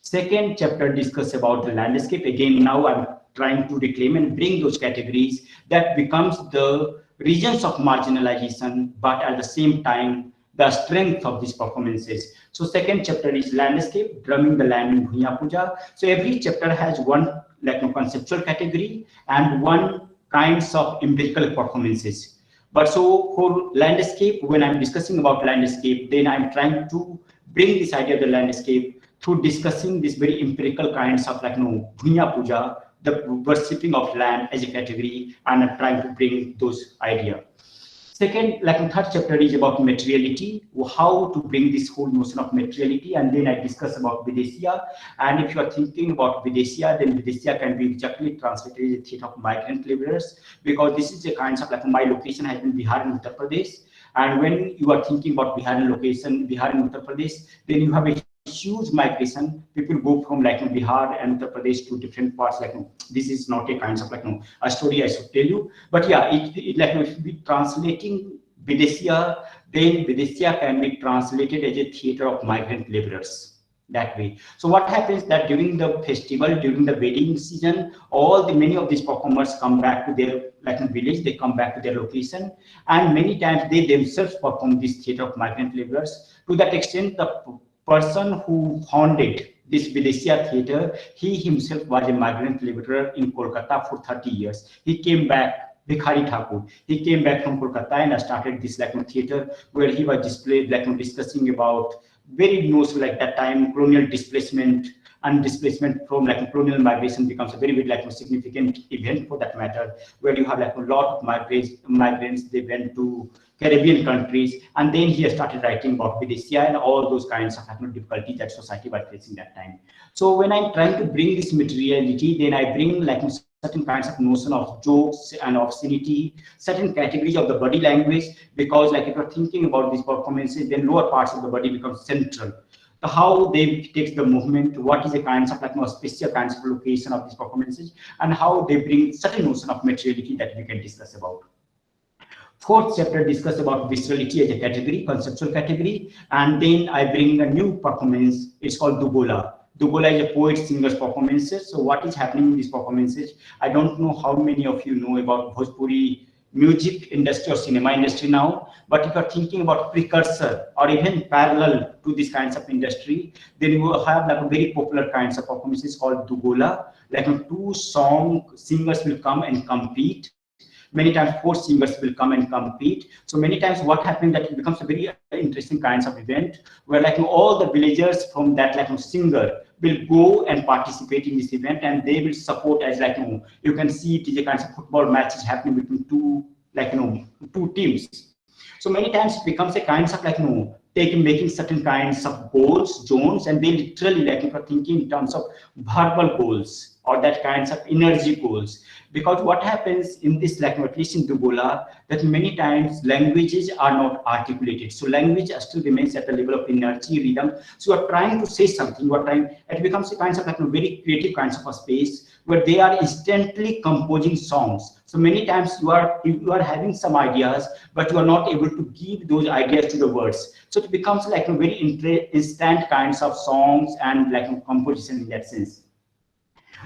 Second chapter discuss about the landscape. Again, now I'm trying to reclaim and bring those categories that becomes the regions of marginalization, but at the same time, the strength of these performances. So second chapter is landscape, drumming the land in Bhunya Puja. So every chapter has one conceptual category and one kinds of empirical performances. But so for landscape, when I'm discussing about landscape, then I'm trying to bring this idea of the landscape through discussing this very empirical kinds of Bhunya Puja, the worshipping of land as a category, and I'm trying to bring those ideas. Second, third chapter is about materiality, how to bring this whole notion of materiality, and then I discuss about Videshiya. And if you are thinking about Videshiya, then Videshiya can be exactly translated as a theatre of migrant laborers, because this is a kind of my location has been Bihar and Uttar Pradesh. And when you are thinking about Bihar and location, Bihar and Uttar Pradesh, then you have a huge migration. People go from like Bihar and Uttar Pradesh to different parts. Like this is not a kind of like a story I should tell you, but yeah, it like if we translating Videsya, then Videsya can be translated as a theater of migrant laborers. That way. So what happens that during the festival, during the wedding season, many of these performers come back to their village, they come back to their location, and many times they themselves perform this theater of migrant laborers. To that extent, the person who founded this Videsya theater, he himself was a migrant laborer in Kolkata for 30 years. He came back, Bhikhari Thakur. He came back from Kolkata and started this theater where he was discussing about very notion like that time colonial displacement and displacement from colonial migration becomes a very significant event for that matter, where you have a lot of migrants. They went to Caribbean countries, and then he started writing about Videsya and all those kinds of difficulties that society was facing that time. So when I'm trying to bring this materiality, then I bring certain kinds of notion of jokes and obscenity, certain categories of the body language, because if you're thinking about these performances, then lower parts of the body become central. How they take the movement, what is the kinds of special kinds of location of these performances, and how they bring certain notion of materiality that we can discuss about. Fourth chapter discuss about viscerality as a category, conceptual category, and then I bring a new performance. It's called Dugola. Dugola is a poet singer's performances. So what is happening in these performances? I don't know how many of you know about Bhojpuri music industry or cinema industry now, but if you're thinking about precursor or even parallel to these kinds of industry, then you have a very popular kinds of performances called Dugola. Two singers will come and compete. Many times 4 singers will come and compete. So many times what happens that it becomes a very interesting kinds of event where all the villagers from that singer will go and participate in this event, and they will support as you can see it is a kinds of football matches happening between two teams. So many times it becomes a kinds of making certain kinds of goals, zones, and they literally if you're thinking in terms of verbal goals or that kinds of energy goals. Because what happens in this at least in Dugola, that many times languages are not articulated. So language still remains at the level of energy, rhythm. So you are trying to say something, it becomes a kinds of very creative kinds of a space where they are instantly composing songs. So many times you are having some ideas, but you are not able to give those ideas to the words. So it becomes very instant kinds of songs and composition in that sense.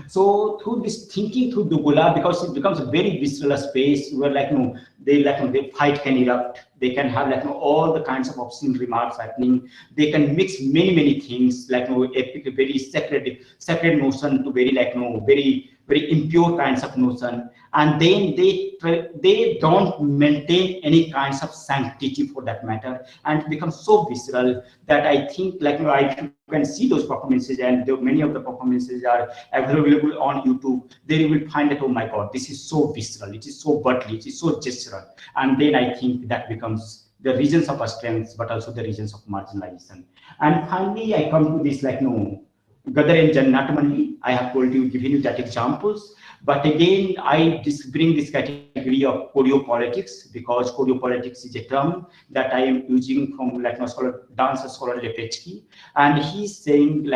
So through this thinking through Dugola, because it becomes a very visceral space where they fight can erupt, they can have all the kinds of obscene remarks happening, they can mix many things epic, very sacred notion to very impure kinds of notion, and then they don't maintain any kinds of sanctity for that matter, and it becomes so visceral that I think you can see those performances, and many of the performances are available on YouTube. Then you will find that, oh my God, this is so visceral, it is so bodily, it is so gestural, and then I think that becomes the regions of our strengths, but also the regions of marginalization. And finally, I come to this Gadar and Jannatmani. I have told you, given you that examples, but again, I just bring this category of choreopolitics, because choreopolitics is a term that I am using from dancer scholar Lepechki, and he's saying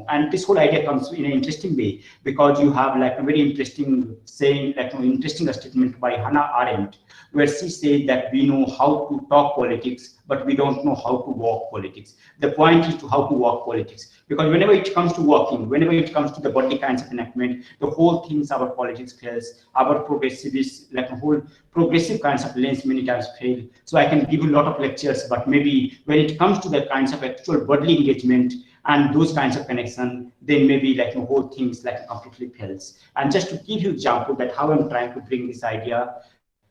and this whole idea comes in an interesting way, because you have a very interesting saying, interesting statement by Hannah Arendt, where she said that we know how to talk politics, but we don't know how to walk politics. The point is to how to walk politics, because whenever it comes to walking, whenever it comes to the body kinds of enactment, the whole things our politics fails, our progressivists, whole progressive kinds of lens many times fail. So I can give you a lot of lectures, but maybe when it comes to the kinds of actual bodily engagement and those kinds of connection, then maybe the whole things completely fails. And just to give you example that how I'm trying to bring this idea,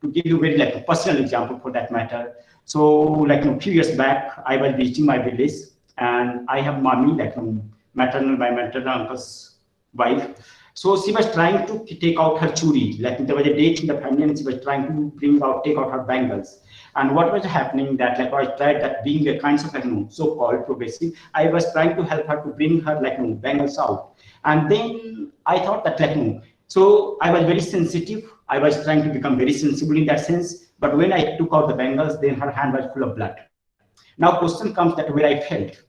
to give you very a personal example for that matter. So a few years back, I was visiting my village, and I have mommy, my maternal uncle's wife. So she was trying to take out her churi, there was a date in the family, and she was trying to take out her bangles. And what was happening that I tried that being a kind of so-called progressive, I was trying to help her to bring her bangles out. And then I thought that so I was very sensitive. I was trying to become very sensible in that sense. But when I took out the bangles, then her hand was full of blood. Now question comes that where I felt.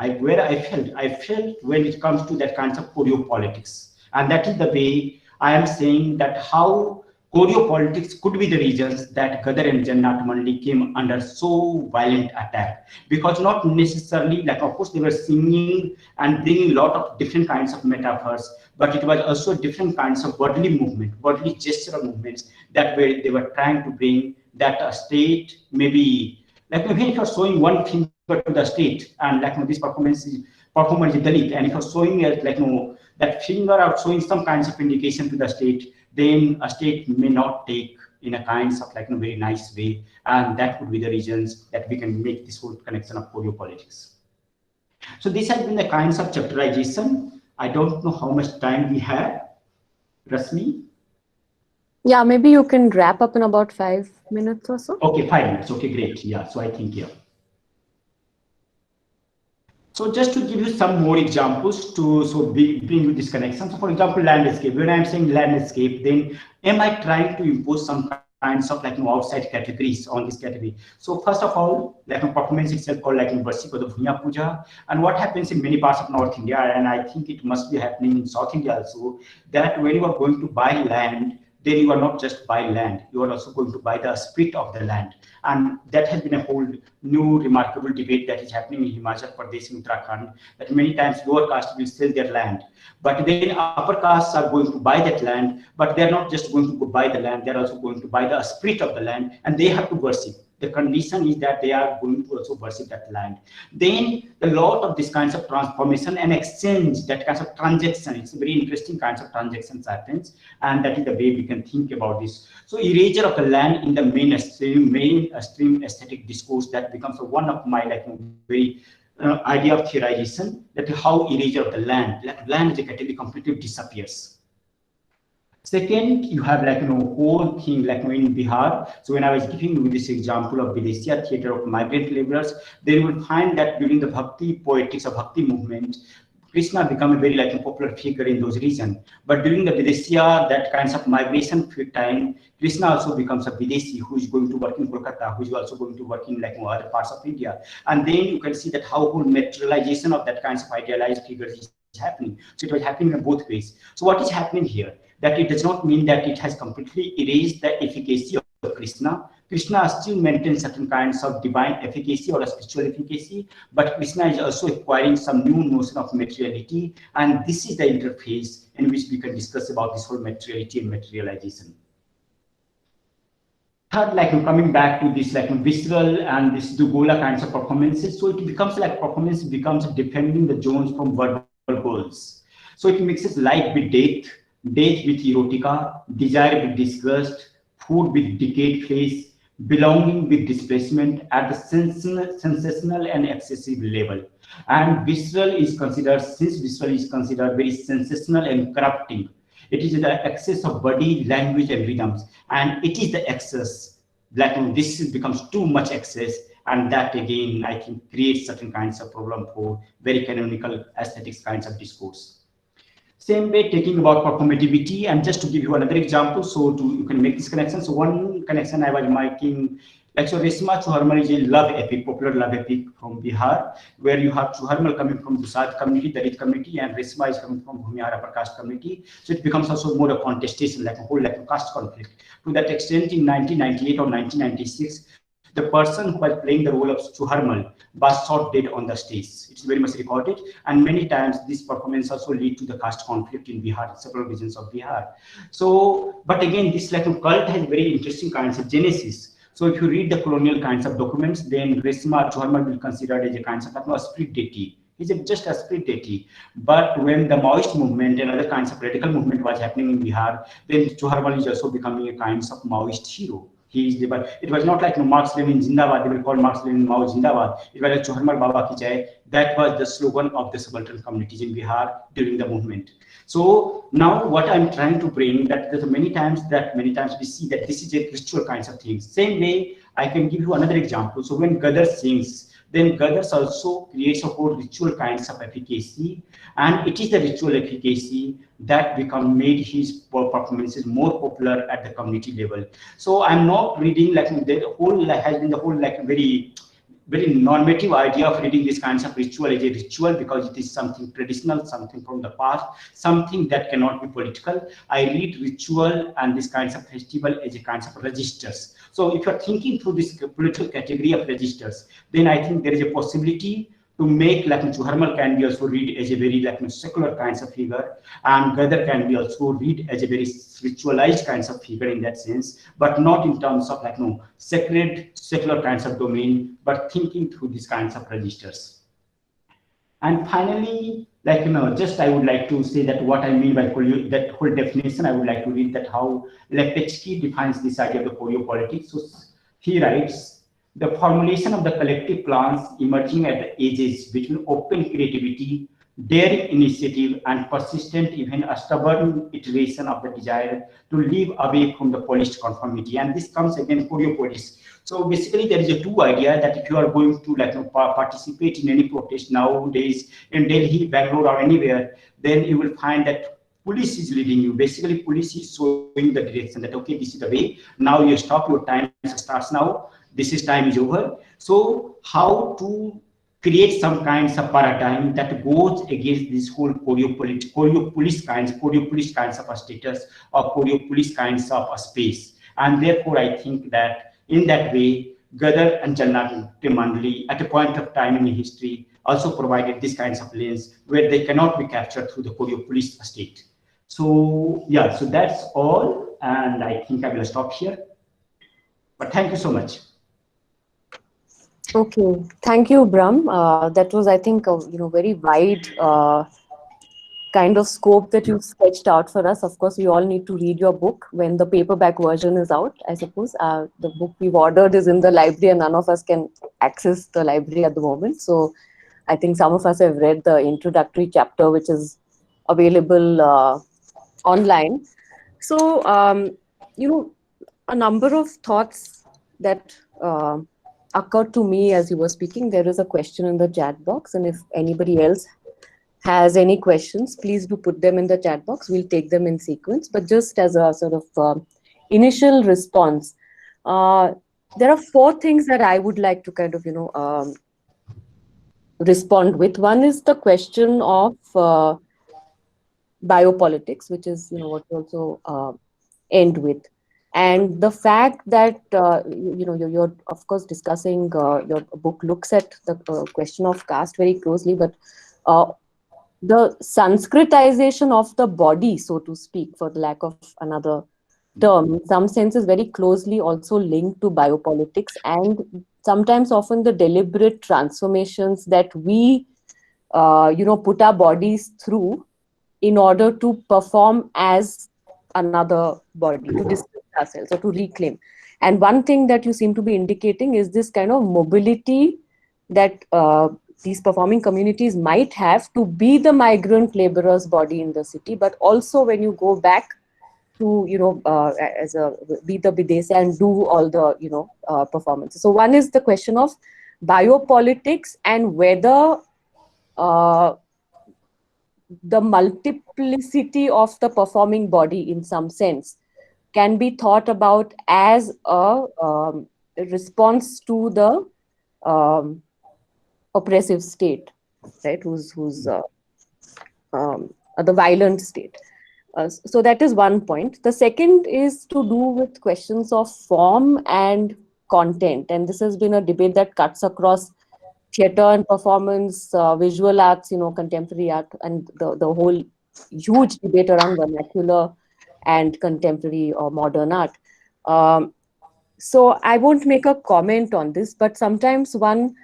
where I felt when it comes to that kind of choreo politics. And that is the way I am saying that how choreo politics could be the reasons that Gadar and Jannat Mandi came under so violent attack. Because not necessarily, like of course they were singing and bringing a lot of different kinds of metaphors, but it was also different kinds of bodily movement, bodily gestural movements that they were trying to bring that a state, maybe like when you're showing one finger to the state, and like this performance is Dalit, and if you're showing it like that finger out showing some kinds of indication to the state, then a state may not take in a kinds of like very nice way, and that would be the reasons that we can make this whole connection of choreo politics. So this has been the kinds of chapterization. I don't know how much time we have, Rasmi. Yeah, maybe you can wrap up in about 5 minutes or so. Okay, 5 minutes. Okay, great. Yeah, so I think, yeah. So just to give you some more examples to bring you this connection. So for example, landscape. When I'm saying landscape, then am I trying to impose some kinds of like outside categories on this category? So first of all, like a performance itself called like Varsi for the Bhunya Puja. And what happens in many parts of North India, and I think it must be happening in South India also, that when you are going to buy land, then you are not just buy land, you are also going to buy the spirit of the land. And that has been a whole new remarkable debate that is happening in Himachal Pradesh and Uttarakhand, that many times lower caste will sell their land, but then upper castes are going to buy that land, but they're not just going to go buy the land, they're also going to buy the spirit of the land, and they have to worship. The condition is that they are going to also worship that land. Then a lot of these kinds of transformation and exchange, that kinds of transaction, it's a very interesting kinds of transactions happens, and that is the way we can think about this. So erasure of the land in the mainstream aesthetic discourse, that becomes one of my like very idea of theorization, that how erasure of the land, like land as a category completely disappears. Second, you have like whole thing like in Bihar. So when I was giving you this example of Videshiya theater of migrant laborers, then you will find that during the Bhakti poetics of Bhakti movement, Krishna became a very like a popular figure in those regions. But during the Videshiya, that kinds of migration time, Krishna also becomes a Videshi who is going to work in Kolkata, who is also going to work in like other parts of India. And then you can see that how whole materialization of that kinds of idealized figures is happening. So it was happening in both ways. So what is happening here? That it does not mean that it has completely erased the efficacy of Krishna. Krishna still maintains certain kinds of divine efficacy or a spiritual efficacy, but Krishna is also acquiring some new notion of materiality, and this is the interface in which we can discuss about this whole materiality and materialization. Third, like coming back to this like visceral and this Dugola kinds of performances, so it becomes like performance becomes defending the zones from verbal goals. So it mixes life with death, death with erotica, desire with disgust, food with decayed face, belonging with displacement at the sensational and excessive level. And visceral is considered, since visceral is considered very sensational and corrupting, it is the excess of body, language, and rhythms, and it is the excess. Like this becomes too much excess, and that again I think creates certain kinds of problem for very canonical aesthetics kinds of discourse. Same way, taking about performativity, and just to give you another example, so you can make this connection. So one connection I was making, like so Resma Chuharmal is a love epic, popular love epic from Bihar, where you have Chuharmal coming from Dusad community, Dalit community, and Resma is coming from Bhumihar upper caste community. So it becomes also more a contestation, like a whole like a caste conflict. To that extent, in 1998 or 1996, the person who was playing the role of Chuharmal was shot dead on the stage. It's very much recorded, and many times this performance also lead to the caste conflict in Bihar, several regions of Bihar. So, but again, this like a cult has very interesting kinds of genesis. So if you read the colonial kinds of documents, then Resma Chuharmal will be considered as a kind of a spirit deity. He's just a spirit deity. But when the Maoist movement and other kinds of radical movement was happening in Bihar, then Chuharmal is also becoming a kind of Maoist hero. He is the, but it was not like Marx Lenin Zindabad, they will call Marx Lenin Mao Zindabad. It was like Chuharmal Baba Ki Jai. That was the slogan of the subaltern communities in Bihar during the movement. So now what I'm trying to bring, that many times we see that this is a ritual kinds of things. Same way, I can give you another example. So when Gadar sings, then Gadars also creates a whole ritual kinds of efficacy, and it is the ritual efficacy that made his performances more popular at the community level. So I'm not reading like the whole has been the whole like very very normative idea of reading this kinds of ritual as a ritual because it is something traditional, something from the past, something that cannot be political. I read ritual and these kinds of festival as a kinds of registers. So if you're thinking through this political category of registers, then I think there is a possibility to make like Chuharmal can be also read as a very like secular kinds of figure, and Gadar can be also read as a very ritualized kinds of figure in that sense, but not in terms of like sacred secular kinds of domain, but thinking through these kinds of registers. And finally, like just I would like to say that what I mean by that whole definition, I would like to read that how Lepechki defines this idea of the politics. So he writes, the formulation of the collective plans emerging at the edges between open creativity, daring initiative, and persistent, even a stubborn iteration of the desire to live away from the polished conformity. And this comes again choreopolis. So basically, there is a two idea that if you are going to like participate in any protest nowadays in Delhi, Bangalore, or anywhere, then you will find that police is leading you. Basically, police is showing the direction that okay, this is the way. Now you stop. Your time starts now. This is time is over. So how to create some kinds of paradigm that goes against this whole choreopolis kinds of a status or choreopolis kinds of a space. And therefore, I think that in that way, Gadar and Jalnad Mandali at a point of time in history also provided this kinds of lens where they cannot be captured through the choreopolis state. So yeah, so that's all, and I think I will stop here. But thank you so much. Okay, thank you, Brahm. That was, I think, a very wide kind of scope that you sketched out for us. Of course, we all need to read your book when the paperback version is out, I suppose. The book we've ordered is in the library and none of us can access the library at the moment. So I think some of us have read the introductory chapter, which is available online. So, a number of thoughts that occurred to me as you were speaking. There is a question in the chat box, and if anybody else has any questions, please do put them in the chat box. We'll take them in sequence. But just as a sort of initial response, there are four things that I would like to kind of, respond with. One is the question of biopolitics, which is, what we also end with. And the fact that, you're of course discussing, your book looks at the question of caste very closely, but the Sanskritization of the body, so to speak, for the lack of another term, in some sense is very closely also linked to biopolitics, and sometimes often the deliberate transformations that we, put our bodies through in order to perform as another body, to distance ourselves or to reclaim. And one thing that you seem to be indicating is this kind of mobility that these performing communities might have to be the migrant laborer's body in the city, but also when you go back to, as a be the Bidesa and do all the, performances. So one is the question of biopolitics and whether the multiplicity of the performing body in some sense can be thought about as a response to the oppressive state, right? Who's the violent state. So that is one point. The second is to do with questions of form and content, and this has been a debate that cuts across theater and performance, visual arts, contemporary art, and the whole huge debate around vernacular and contemporary or modern art. So I won't make a comment on this, but sometimes one,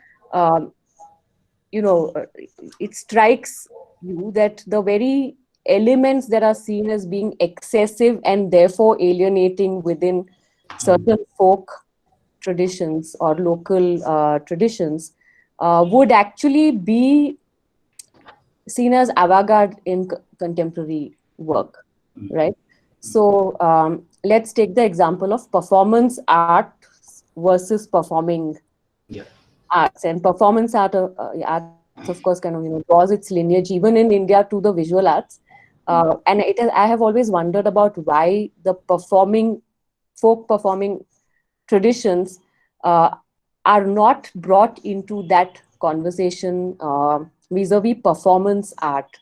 it strikes you that the very elements that are seen as being excessive and therefore alienating within certain folk traditions or local traditions would actually be seen as avant-garde in contemporary work, right? So let's take the example of performance art versus performing arts. And performance art, arts, of course, kind of draws its lineage even in India to the visual arts. And I have always wondered about why the folk performing traditions are not brought into that conversation vis-a-vis performance art,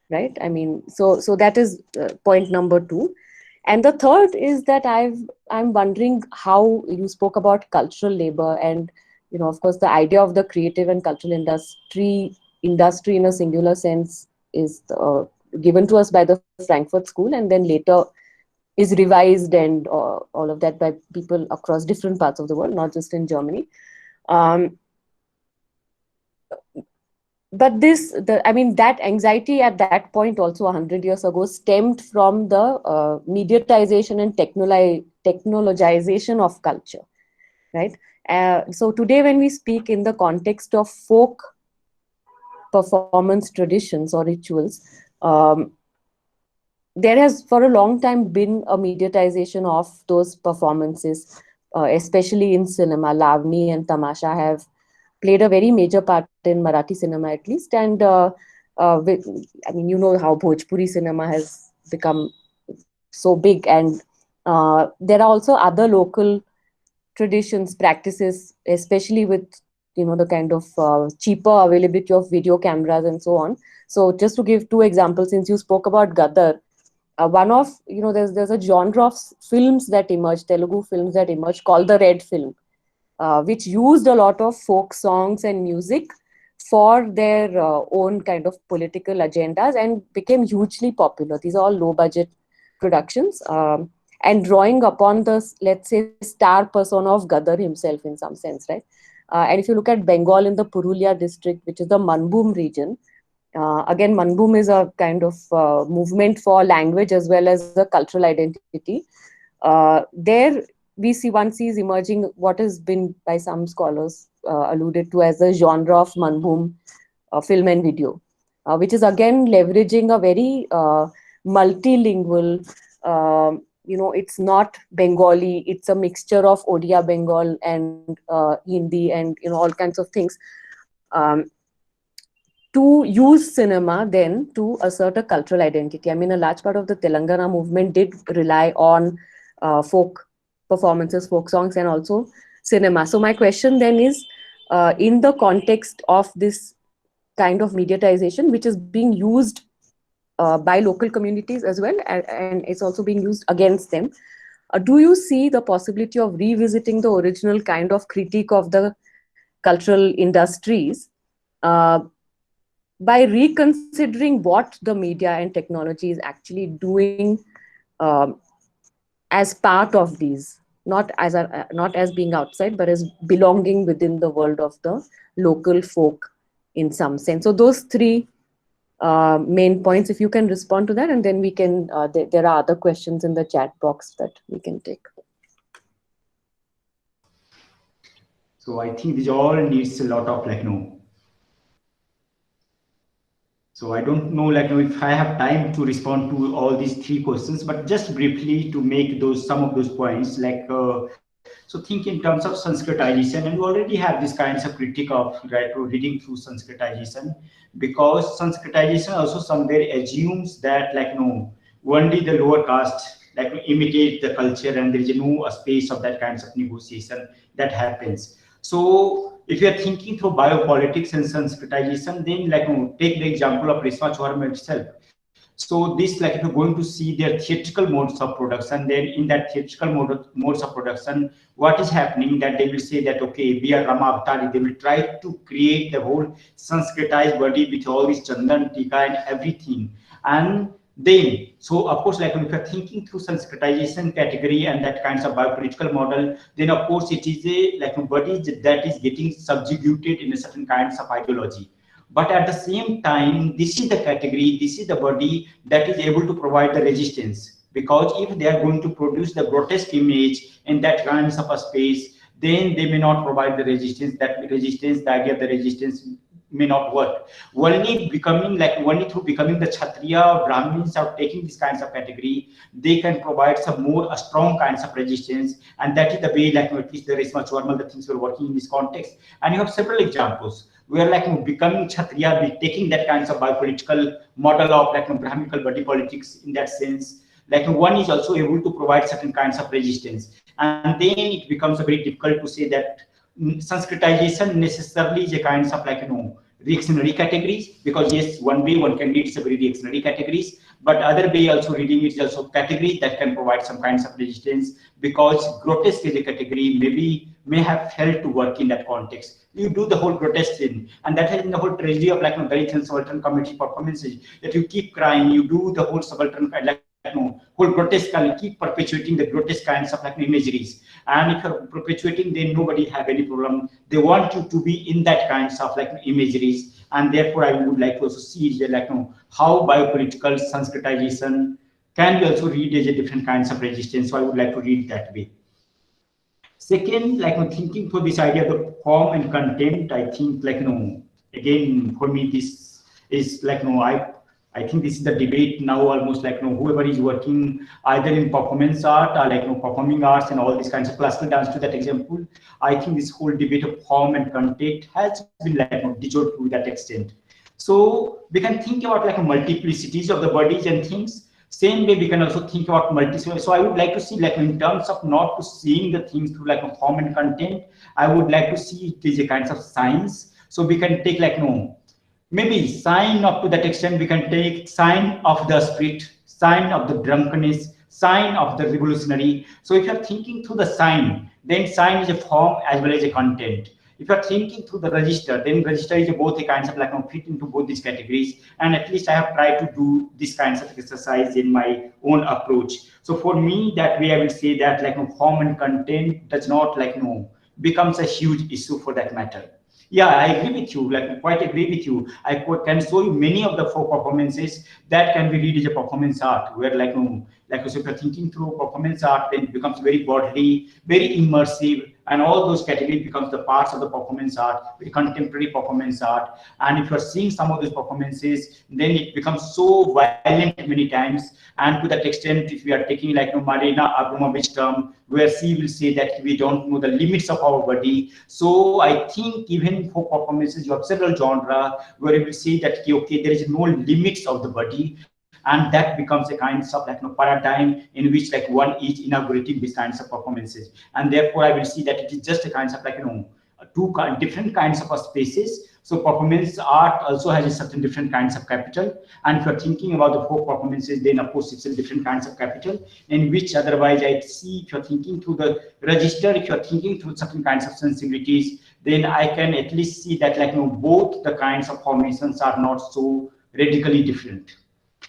right? I mean, so that is point number 2. And the third is that I'm wondering how you spoke about cultural labor, and of course, the idea of the creative and cultural industry in a singular sense is given to us by the Frankfurt School, and then later is revised and all of that by people across different parts of the world, not just in Germany. Um, but that anxiety at that point also 100 years ago stemmed from the mediatization and technologization of culture, right? So today when we speak in the context of folk performance traditions or rituals, there has for a long time been a mediatization of those performances, especially in cinema. Lavani and Tamasha have played a very major part in Marathi cinema, at least. And I mean, how Bhojpuri cinema has become so big. And there are also other local traditions, practices, especially with the kind of cheaper availability of video cameras and so on. So just to give 2 examples, since you spoke about Gadar, one of there's a genre of films that emerged, Telugu films that emerged, called the Red Film, which used a lot of folk songs and music for their own kind of political agendas and became hugely popular. These are all low budget productions, and drawing upon the, let's say, star persona of Gadar himself in some sense, right? And if you look at Bengal, in the Purulia district, which is the Manbhum region, again, Manbhum is a kind of movement for language as well as a cultural identity. There one sees emerging what has been by some scholars alluded to as the genre of Manbhum film and video, which is again leveraging a very multilingual, it's not Bengali, it's a mixture of Odia Bengal and Hindi and all kinds of things, to use cinema then to assert a cultural identity. I mean, a large part of the Telangana movement did rely on folk performances, folk songs, and also cinema. So my question then is, in the context of this kind of mediatization, which is being used by local communities as well, and it's also being used against them, do you see the possibility of revisiting the original kind of critique of the cultural industries by reconsidering what the media and technology is actually doing as part of these, not as being outside, but as belonging within the world of the local folk in some sense? So those 3 main points, if you can respond to that, and then we can, there are other questions in the chat box that we can take. So I think this all needs a lot of So I don't know if I have time to respond to all these 3 questions, but just briefly to make some of those points, so think in terms of Sanskritization, and we already have this kinds of critique of reading through Sanskritization, because Sanskritization also somewhere assumes that only the lower caste imitate the culture, and there is no space of that kinds of negotiation that happens. So if you are thinking through biopolitics and Sanskritization, then take the example of Resma Chorma itself. So this, if you're going to see their theatrical modes of production, then in that theatrical modes of production, what is happening, that they will say that, okay, we are Rama Avatari. They will try to create the whole Sanskritized body with all this Chandan, Tika and everything. And then, so of course, if you're thinking through Sanskritization category and that kinds of biopolitical model, then of course it is a body that is getting subjugated in a certain kinds of ideology. But at the same time, this is the category, this is the body that is able to provide the resistance. Because if they are going to produce the grotesque image in that kinds of a space, then they may not provide the resistance. That resistance, the idea of the resistance may not work. Only through becoming the Kshatriya or Brahmins or taking these kinds of category, they can provide some more strong kinds of resistance. And that is the way, at least the Resma Chorma, the things were working in this context. And you have several examples where becoming Kshatriya, taking that kinds of biopolitical model of Brahminical body politics in that sense. One is also able to provide certain kinds of resistance. And then it becomes very difficult to say that Sanskritization necessarily is a kind of like, reactionary categories, because yes, one way one can read is a very reactionary categories, but other way also reading it is also category that can provide some kinds of resistance, because grotesque is a category may have failed to work in that context. You do the whole grotesque thing, and that has been the whole tragedy of like Dalit and subaltern comedy performances, that you keep crying, you do the whole subaltern like whole grotesque, and keep perpetuating the grotesque kinds of like imageries. And if you're perpetuating, then nobody have any problem. They want you to be in that kinds of like imageries, and therefore I would like to also see like how biopolitical Sanskritization can be also read as a different kinds of resistance. So I would like to read that way. Second, like thinking for this idea of the form and content, I think like again for me this is like I think this is the debate now almost like whoever is working either in performance art or like performing arts and all these kinds of classical dance to that example. I think this whole debate of form and content has been like dissolved to that extent. So we can think about like multiplicities of the bodies and things. Same way we can also think about multi. So I would like to see like in terms of not to seeing the things through like a form and content. I would like to see it as a kinds of science. So we can take like maybe sign up to that extent. We can take sign of the spirit, sign of the drunkenness, sign of the revolutionary. So if you're thinking through the sign, then sign is a form as well as a content. If you're thinking through the register, then register is both a kinds of like fit into both these categories. And at least I have tried to do these kinds of exercise in my own approach. So for me, that way I will say that like form and content does not like becomes a huge issue for that matter. Yeah, I agree with you, like quite agree with you. I can show you many of the four performances that can be read as a performance art, where like so if you're thinking through performance art, then it becomes very bodily, very immersive, and all those categories becomes the parts of the performance art, the contemporary performance art. And if you're seeing some of those performances, then it becomes so violent many times. And to that extent, if we are taking like Marina Abramovich term, where she will say that we don't know the limits of our body. So I think even for performances, you have several genres where you will say that okay, there is no limits of the body, and that becomes a kind of like paradigm in which like one is inaugurating these kinds of performances. And therefore I will see that it is just a kind of like two different kinds of spaces. So performance art also has a certain different kinds of capital. And if you're thinking about the four performances, then of course it's a different kinds of capital, in which otherwise I see if you're thinking through the register, if you're thinking through certain kinds of sensibilities, then I can at least see that like both the kinds of formations are not so radically different.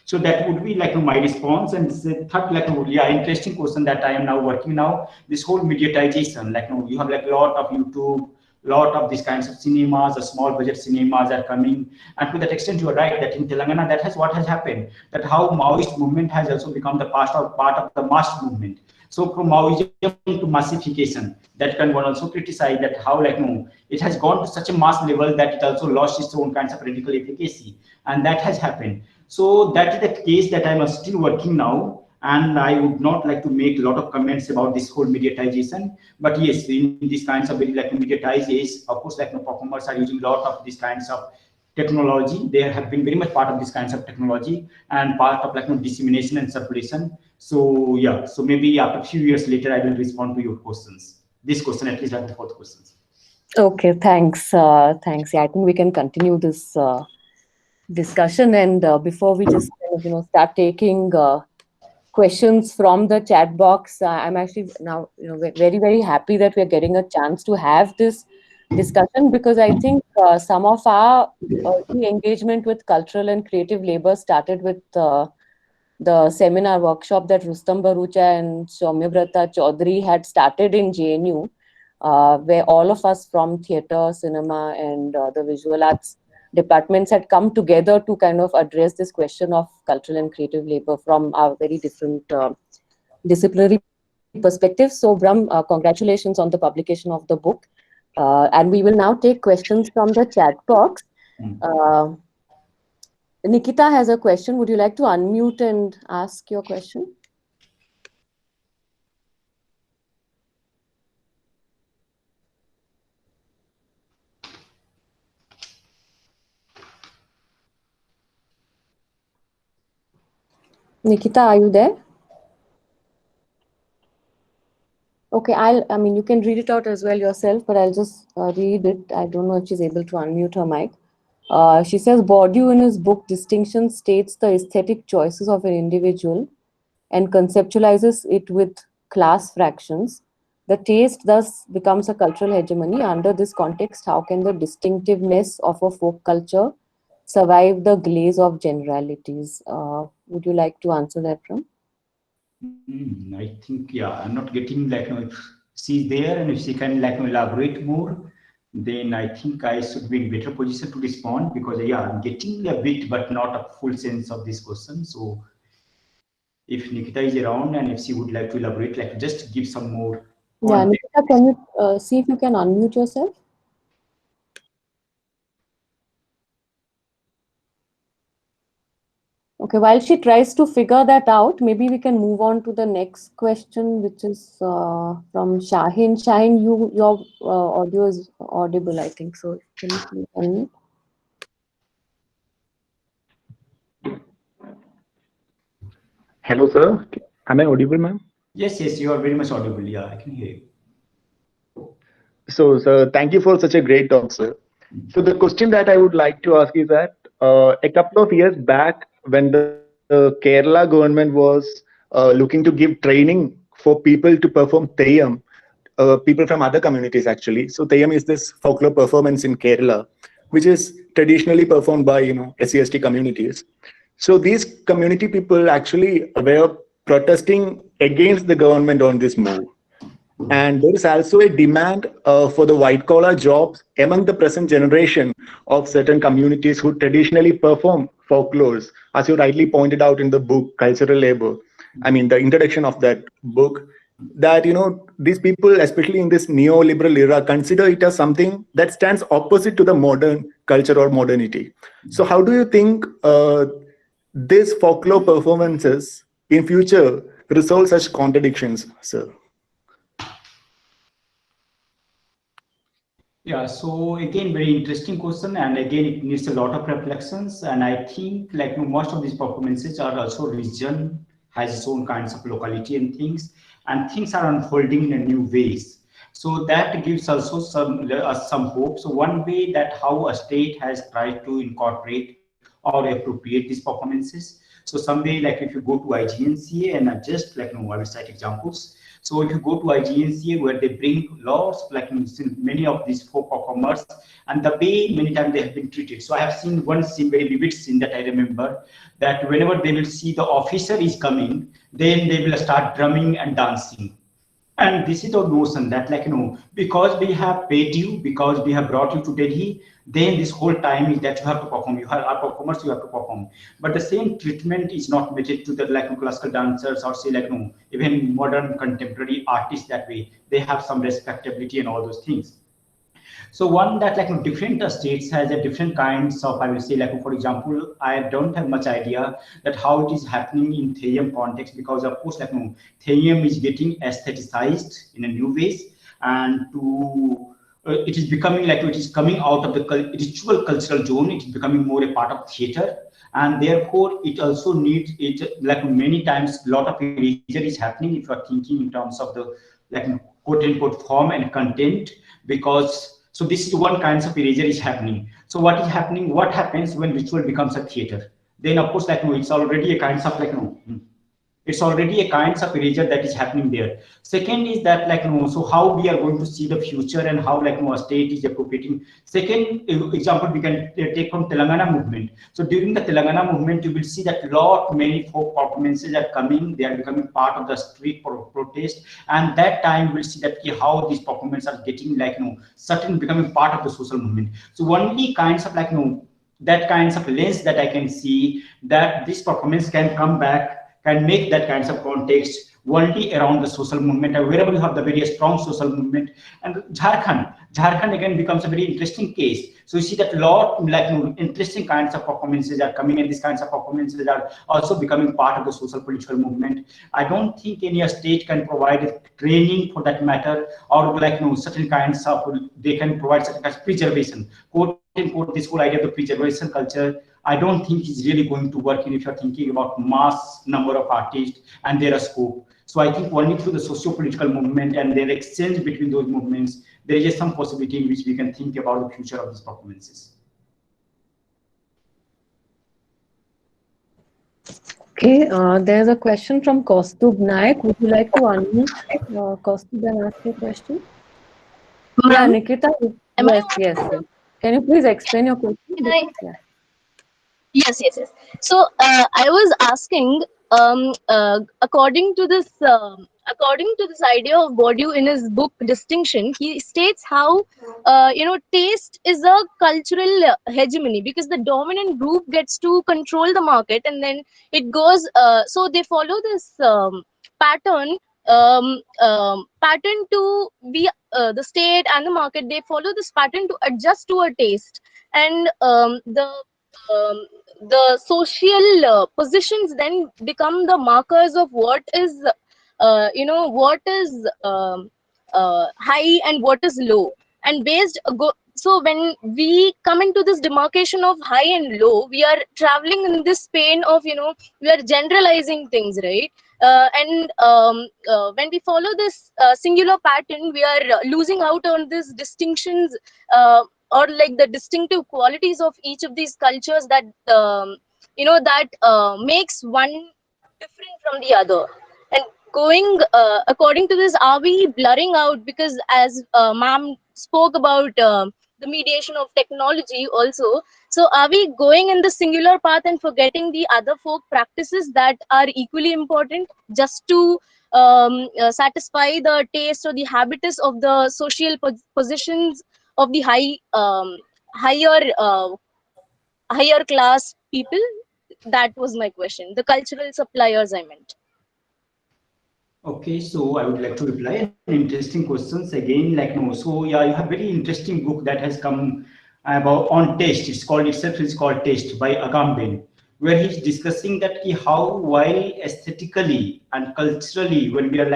So that would be like my response. And the third, like, yeah, interesting question that I am now working now. This whole mediatization, like, you have like a lot of YouTube, lot of these kinds of cinemas, the small budget cinemas are coming. And to that extent, you are right that in Telangana, that has what has happened. That how Maoist movement has also become the part of the mass movement. So from Maoism to massification, that can one also criticize that how like it has gone to such a mass level that it also lost its own kinds of radical efficacy, and that has happened. So that is the case that I'm still working now, and I would not like to make a lot of comments about this whole mediatization. But yes, in these kinds of very like mediatized is, of course, like performers are using a lot of these kinds of technology. They have been very much part of this kinds of technology and part of like dissemination and circulation. So yeah, so maybe after a few years later, I will respond to your questions. This question, at least, like the fourth questions. Okay, thanks. Thanks. Yeah, I think we can continue this discussion. And before we just kind of, start taking questions from the chat box, I'm actually now very, very happy that we're getting a chance to have this discussion, because I think some of our early engagement with cultural and creative labor started with the seminar workshop that Rustam Barucha and Soumyavrata Chaudhary had started in JNU, where all of us from theatre, cinema, and the visual arts departments had come together to kind of address this question of cultural and creative labor from our very different disciplinary perspectives. So, Brahm, congratulations on the publication of the book. And we will now take questions from the chat box. Nikita has a question. Would you like to unmute and ask your question? Nikita, are you there? Okay, I mean, you can read it out as well yourself, but I'll just read it. I don't know if she's able to unmute her mic. She says, Bourdieu in his book Distinction states the aesthetic choices of an individual and conceptualizes it with class fractions. The taste thus becomes a cultural hegemony. Under this context, how can the distinctiveness of a folk culture survive the glaze of generalities? Would you like to answer that, Ram? I think, yeah, I'm not getting like, if she's there and if she can like elaborate more, then I think I should be in better position to respond, because yeah, I'm getting a bit, but not a full sense of this question. So if Nikita is around and if she would like to elaborate, like just give some more Yeah, context. Nikita, can you see if you can unmute yourself? Okay, while she tries to figure that out, maybe we can move on to the next question, which is from Shahin. Shahin, your audio is audible, I think. So can you please unmute? Hello, sir. Am I audible, ma'am? Yes, yes, you are very much audible. Yeah, I can hear you. So, sir, thank you for such a great talk, sir. So, the question that I would like to ask is that a couple of years back, when the Kerala government was looking to give training for people to perform Theyyam, people from other communities actually. So, Theyyam is this folklore performance in Kerala, which is traditionally performed by SC/ST communities. So, these community people actually were protesting against the government on this move. And there is also a demand for the white collar jobs among the present generation of certain communities who traditionally perform folklores, as you rightly pointed out in the book Cultural Labor. I mean, the introduction of that book, that these people, especially in this neoliberal era, consider it as something that stands opposite to the modern culture or modernity. So, how do you think these folklore performances in future resolve such contradictions, sir? Yeah, so again, very interesting question, and again, it needs a lot of reflections. And I think, like most of these performances are also region has its own kinds of locality and things are unfolding in a new ways. So that gives also some hope. So one way that how a state has tried to incorporate or appropriate these performances. So some way, like if you go to IGNCA and just like I will cite examples. So if you go to IGNCA where they bring laws, like many of these folk performers, and the way many times they have been treated. So I have seen one scene, very vivid scene that I remember, that whenever they will see the officer is coming, then they will start drumming and dancing. And this is the notion that because we have paid you, because we have brought you to Delhi, then this whole time is that you have to perform. You are performers, you have to perform. But the same treatment is not meted to the classical dancers or say even modern contemporary artists that way. They have some respectability and all those things. So one that different states has a different kinds of, I will say for example, I don't have much idea that how it is happening in Theyyam context, because of course Theyyam is getting aestheticized in a new ways, and to it is becoming it is coming out of the ritual cultural zone. It is becoming more a part of theater, and therefore it also needs it many times a lot of erasure is happening if you are thinking in terms of the quote unquote form and content, because so this is one kind of erasure is happening. So what is happening? What happens when ritual becomes a theater? Then of course it's already a kind of it's already a kind of erasure that is happening there. Second is that so how we are going to see the future and how a state is appropriating. Second example we can take from Telangana movement. So during the Telangana movement, you will see that many folk performances are coming. They are becoming part of the street protest, and that time we'll see that how these performances are getting certain becoming part of the social movement. So only kinds of that kinds of lens that I can see that this performance can come back, can make that kinds of context only around the social movement, and wherever you have the very strong social movement. And Jharkhand again becomes a very interesting case. So you see that lot interesting kinds of performances are coming, and these kinds of performances are also becoming part of the social political movement. I don't think any state can provide training for that matter, or certain kinds of, they can provide certain kinds of preservation, quote unquote, this whole idea of the preservation culture. I don't think is really going to work if you're thinking about mass number of artists and their scope. So I think only through the socio-political movement and their exchange between those movements, there is some possibility in which we can think about the future of these performances. Okay, there's a question from Kaustubh Naik. Would you like to unmute Kaustubh and ask your question? Yeah, Nikita. Am I Yes. Can you please explain your question? Can I? Yeah. Yes. So I was asking, according to this idea of Bourdieu in his book Distinction, he states how taste is a cultural hegemony, because the dominant group gets to control the market, and then it goes. So they follow this pattern. Pattern to be the state and the market. They follow this pattern to adjust to a taste, and um, the social positions then become the markers of what is high and what is low, and so when we come into this demarcation of high and low, we are traveling in this pain of we are generalizing things, right? And when we follow this singular pattern, we are losing out on these distinctions, or like the distinctive qualities of each of these cultures that makes one different from the other. And going according to this, are we blurring out, because as ma'am spoke about the mediation of technology also, so are we going in the singular path and forgetting the other folk practices that are equally important, just to satisfy the taste or the habitus of the social positions of the higher class people? That was my question. The cultural suppliers, I meant. Okay, so I would like to reply. Interesting questions again. So yeah, you have very interesting book that has come about on taste. It's called Taste by Agamben, where he's discussing that how while aesthetically and culturally, when we are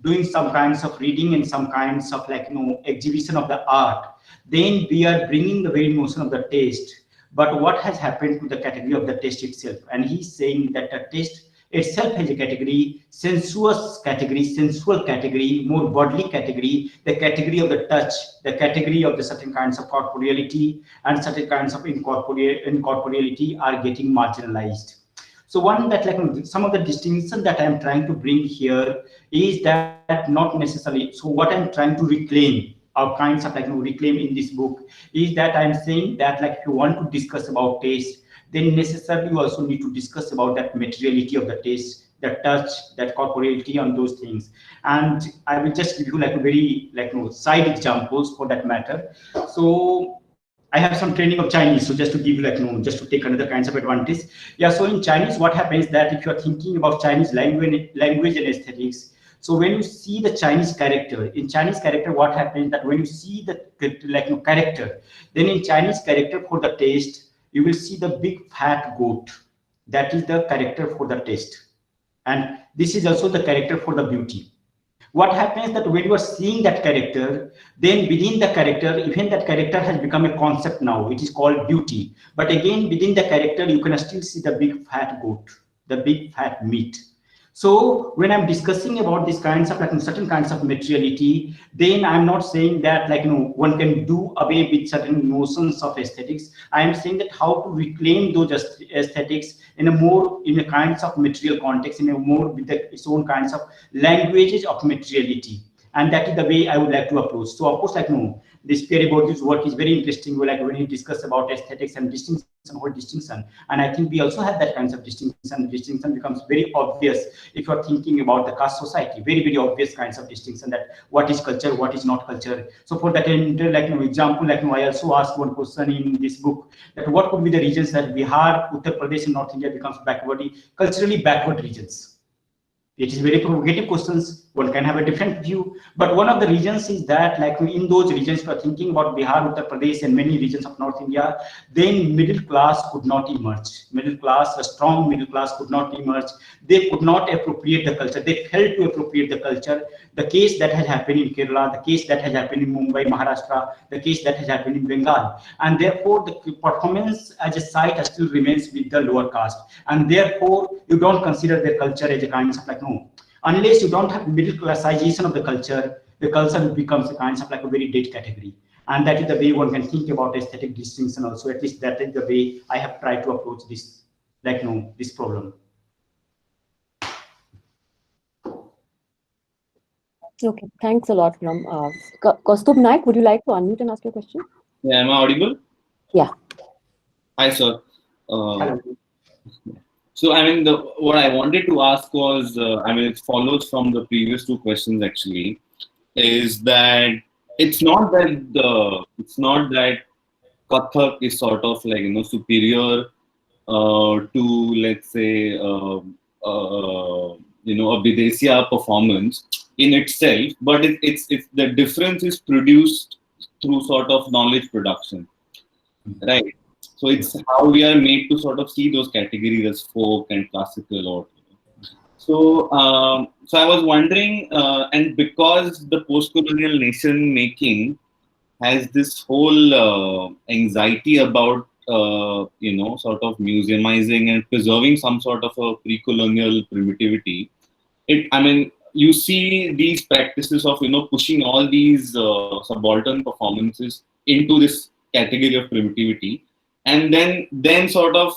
doing some kinds of reading and some kinds of exhibition of the art, then we are bringing the very notion of the taste. But what has happened to the category of the taste itself? And he's saying that the taste itself has a category, sensual category, more bodily category, the category of the touch, the category of the certain kinds of corporeality, and certain kinds of incorporeality are getting marginalized. So one that some of the distinction that I'm trying to bring here is that not necessarily. So what I'm trying to reclaim, or kinds of reclaim in this book, is that I'm saying that if you want to discuss about taste, then necessarily you also need to discuss about that materiality of the taste, the touch, that corporeality on those things. And I will just give you a very side examples for that matter. So I have some training of Chinese, so just to give you just to take another kinds of advantage. Yeah, so in Chinese, what happens that if you are thinking about Chinese language and aesthetics, so when you see the Chinese character, in Chinese character, what happens that when you see the character, then in Chinese character for the taste, you will see the big fat goat. That is the character for the taste. And this is also the character for the beauty. What happens that when you are seeing that character, then within the character, even that character has become a concept now, it is called beauty. But again, within the character, you can still see the big fat goat, the big fat meat. So when I'm discussing about these kinds of certain kinds of materiality, then I'm not saying that one can do away with certain notions of aesthetics. I am saying that how to reclaim those aesthetics in a kinds of material context, in a more with its own kinds of languages of materiality. And that is the way I would like to approach. So of course, this Pierre Bourdieu's work is very interesting. When he discuss about aesthetics and distinction, and I think we also have that kinds of distinction. Distinction becomes very obvious if you are thinking about the caste society. Very, very obvious kinds of distinction, that what is culture, what is not culture. So for that example, I also asked one question in this book, that what could be the regions that Bihar, Uttar Pradesh, and North India becomes culturally backward regions. It is very provocative questions. One can have a different view, but one of the reasons is that in those regions, we are thinking about Bihar, Uttar Pradesh, and many regions of North India, then middle class could not emerge. A strong middle class could not emerge. They could not appropriate the culture. They failed to appropriate the culture. The case that has happened in Kerala, the case that has happened in Mumbai, Maharashtra, the case that has happened in Bengal, and therefore the performance as a site still remains with the lower caste, and therefore you don't consider their culture as a kind of Unless you don't have middle classization of the culture becomes a kind of like a very dead category. And that is the way one can think about aesthetic distinction also. At least that is the way I have tried to approach this, like, this problem. Okay, thanks a lot, Ram. Kaustubh Naik, would you like to unmute and ask your question? Yeah, am I audible? Yeah. Hi, sir. Hello. So, I mean, what I wanted to ask was, I mean, it follows from the previous two questions actually, is that it's not that Kathak is sort of like, superior to, let's say, a Videsya performance in itself, but it's the difference is produced through sort of knowledge production, right? So it's how we are made to sort of see those categories as folk and classical or so. So I was wondering, and because the post-colonial nation making has this whole anxiety about sort of museumizing and preserving some sort of a pre-colonial primitivity. I mean, you see these practices of pushing all these subaltern performances into this category of primitivity, and then sort of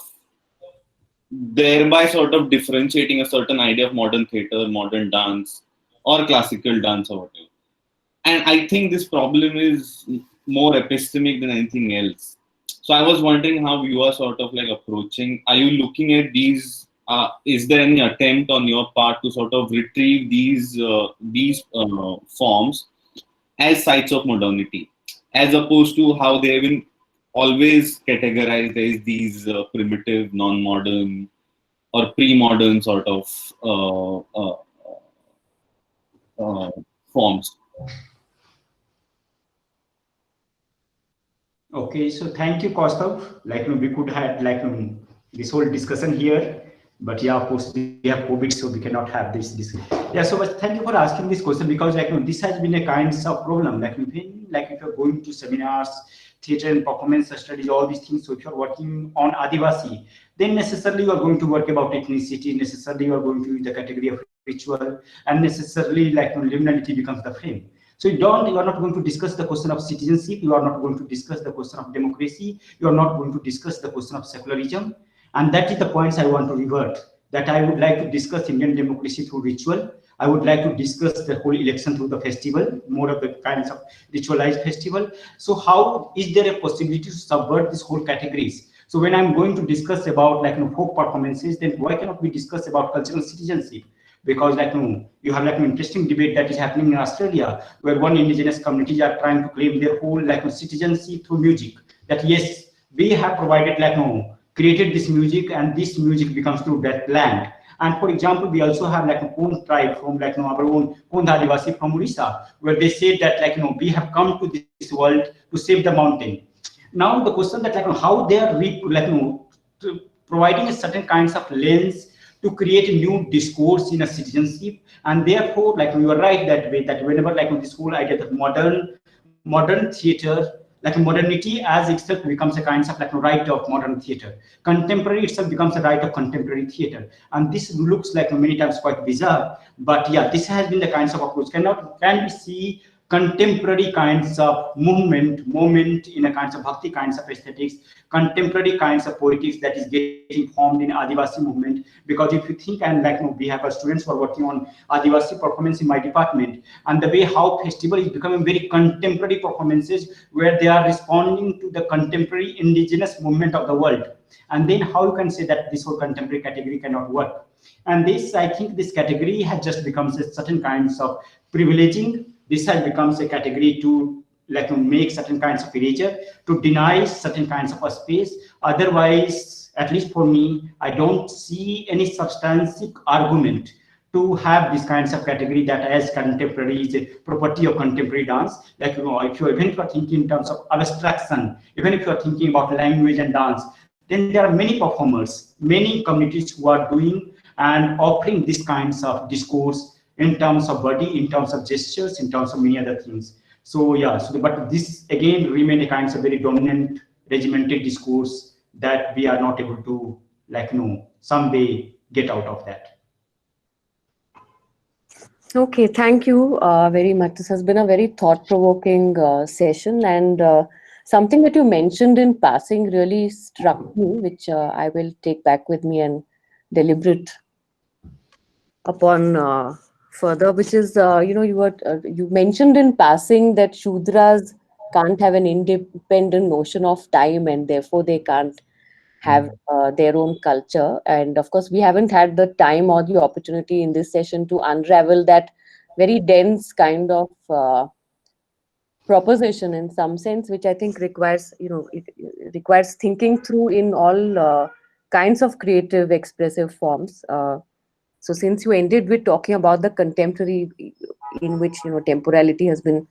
thereby sort of differentiating a certain idea of modern theater, modern dance, or classical dance or whatever. And I think this problem is more epistemic than anything else. So I was wondering how you are sort of like approaching. Are you looking at these? Is there any attempt on your part to sort of retrieve these forms as sites of modernity, as opposed to how they have been always categorized as these primitive, non-modern, or pre-modern sort of forms? Okay, so thank you, Kaustubh. Like, we could have like this whole discussion here, but yeah, of course we have COVID, so we cannot have this. Yeah, so but thank you for asking this question, because like this has been a kind of problem. Like if you're going to seminars, theater and performance studies, all these things. So if you're working on Adivasi, then necessarily you are going to work about ethnicity. Necessarily you are going to use the category of ritual, and necessarily like liminality becomes the frame. So you are not going to discuss the question of citizenship, you are not going to discuss the question of democracy, you are not going to discuss the question of secularism. And that is the points I want to revert, that I would like to discuss Indian democracy through ritual. I would like to discuss the whole election through the festival, more of the kinds of ritualized festival. So how is there a possibility to subvert these whole categories? So when I'm going to discuss about like folk performances, then why cannot we discuss about cultural citizenship? Because like you have like an interesting debate that is happening in Australia, where one indigenous communities are trying to claim their whole like citizenship through music. That yes, we have provided like created this music, and this music becomes through that land. And for example, we also have like a Pond tribe from like our own Pond Adivasi from Orissa, where they say that like we have come to this world to save the mountain. Now the question that like how they are providing a certain kinds of lens to create a new discourse in a citizenship. And therefore like you are right that way, that whenever like this whole idea that modern theater, like modernity as itself becomes a kind of like a right of modern theater, contemporary itself becomes a right of contemporary theater. And this looks like many times quite bizarre, but yeah, this has been the kinds of approach. Can we see contemporary kinds of moment in a kinds of bhakti kinds of aesthetics, contemporary kinds of poetics that is getting formed in Adivasi movement? Because if you think, and like we have students who are working on Adivasi performance in my department, and the way how festival is becoming very contemporary performances where they are responding to the contemporary indigenous movement of the world. And then how you can say that this whole contemporary category cannot work? And this, I think this category has just becomes a certain kinds of privileging. This has becomes a category to like make certain kinds of erasure, to deny certain kinds of a space. Otherwise, at least for me, I don't see any substantive argument to have these kinds of category that as contemporary is a property of contemporary dance. Like if you even if you are thinking in terms of abstraction, even if you are thinking about language and dance, then there are many performers, many communities who are doing and offering these kinds of discourse in terms of body, in terms of gestures, in terms of many other things. So yeah, but this again remain a kind of very dominant regimented discourse that we are not able to like someday get out of that. Okay, thank you very much. This has been a very thought-provoking session, and something that you mentioned in passing really struck me, which I will take back with me and deliberate upon further. Which is, you mentioned in passing that Shudras can't have an independent notion of time, and therefore they can't have their own culture. And of course, we haven't had the time or the opportunity in this session to unravel that very dense kind of proposition in some sense, which I think requires, it requires thinking through in all kinds of creative, expressive forms. So since you ended with talking about the contemporary, in which, temporality has been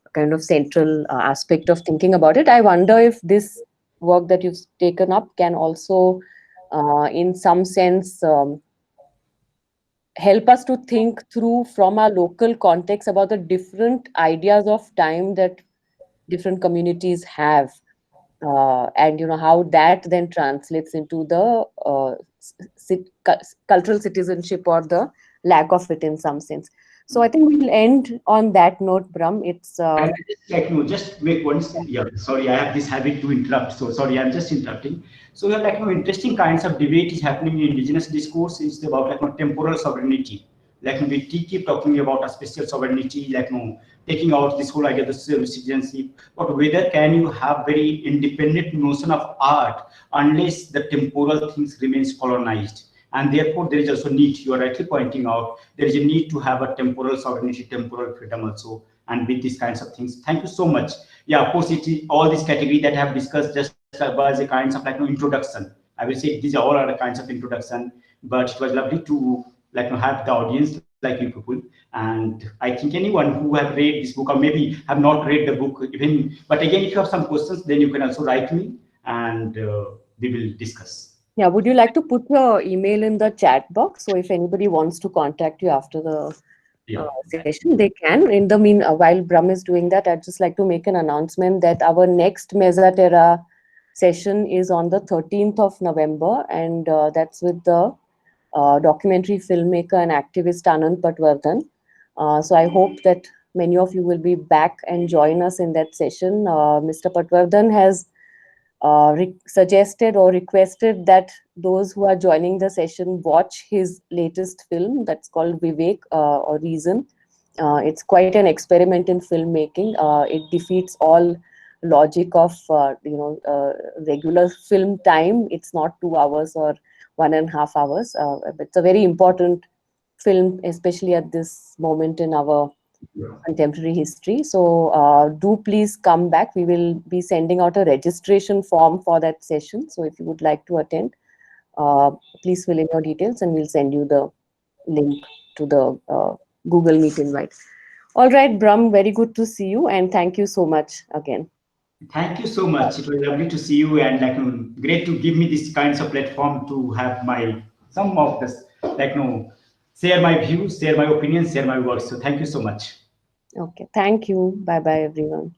a kind of central aspect of thinking about it, I wonder if this work that you've taken up can also, in some sense, help us to think through from our local context about the different ideas of time that different communities have, and how that then translates into the cultural citizenship or the lack of it in some sense. So I think we'll end on that note, Brahm. It's And I just like no, just make one. Yeah, sorry, I have this habit to interrupt. So sorry, I'm just interrupting. So we have like no interesting kinds of debate is happening in indigenous discourse. It's about like no temporal sovereignty. Like we keep talking about a spatial sovereignty, like no taking out this whole idea of the citizenship. But whether can you have very independent notion of art unless the temporal things remains colonized? And therefore, there is also need. You are rightly pointing out there is a need to have a temporal sovereignty, temporal freedom also, and with these kinds of things. Thank you so much. Yeah, of course, it is all these category that I have discussed just was a kinds of like no introduction. I will say these are all other kinds of introduction, but it was lovely to like have the audience like you people. And I think anyone who have read this book or maybe have not read the book even, but again, if you have some questions, then you can also write me and we will discuss. Yeah, would you like to put your email in the chat box? So if anybody wants to contact you after the Yeah. session, they can. In the mean, while Brahm is doing that, I'd just like to make an announcement that our next Mesa Terra session is on the 13th of November, and that's with the documentary filmmaker and activist Anand Patwardhan. So I hope that many of you will be back and join us in that session. Mr. Patwardhan has suggested or requested that those who are joining the session watch his latest film that's called Vivek, or Reason. It's quite an experiment in filmmaking. It defeats all logic of regular film time. It's not 2 hours or 1.5 hours. It's a very important film, especially at this moment in our contemporary history. So do please come back. We will be sending out a registration form for that session. So if you would like to attend, please fill in your details and we'll send you the link to the Google Meet invite. All right, Brahm, very good to see you and thank you so much again. Thank you so much. It was lovely to see you and like great to give me this kinds of platform to have my some of this like share my views, share my opinions, share my works. So thank you so much. Okay, thank you. Bye bye, everyone.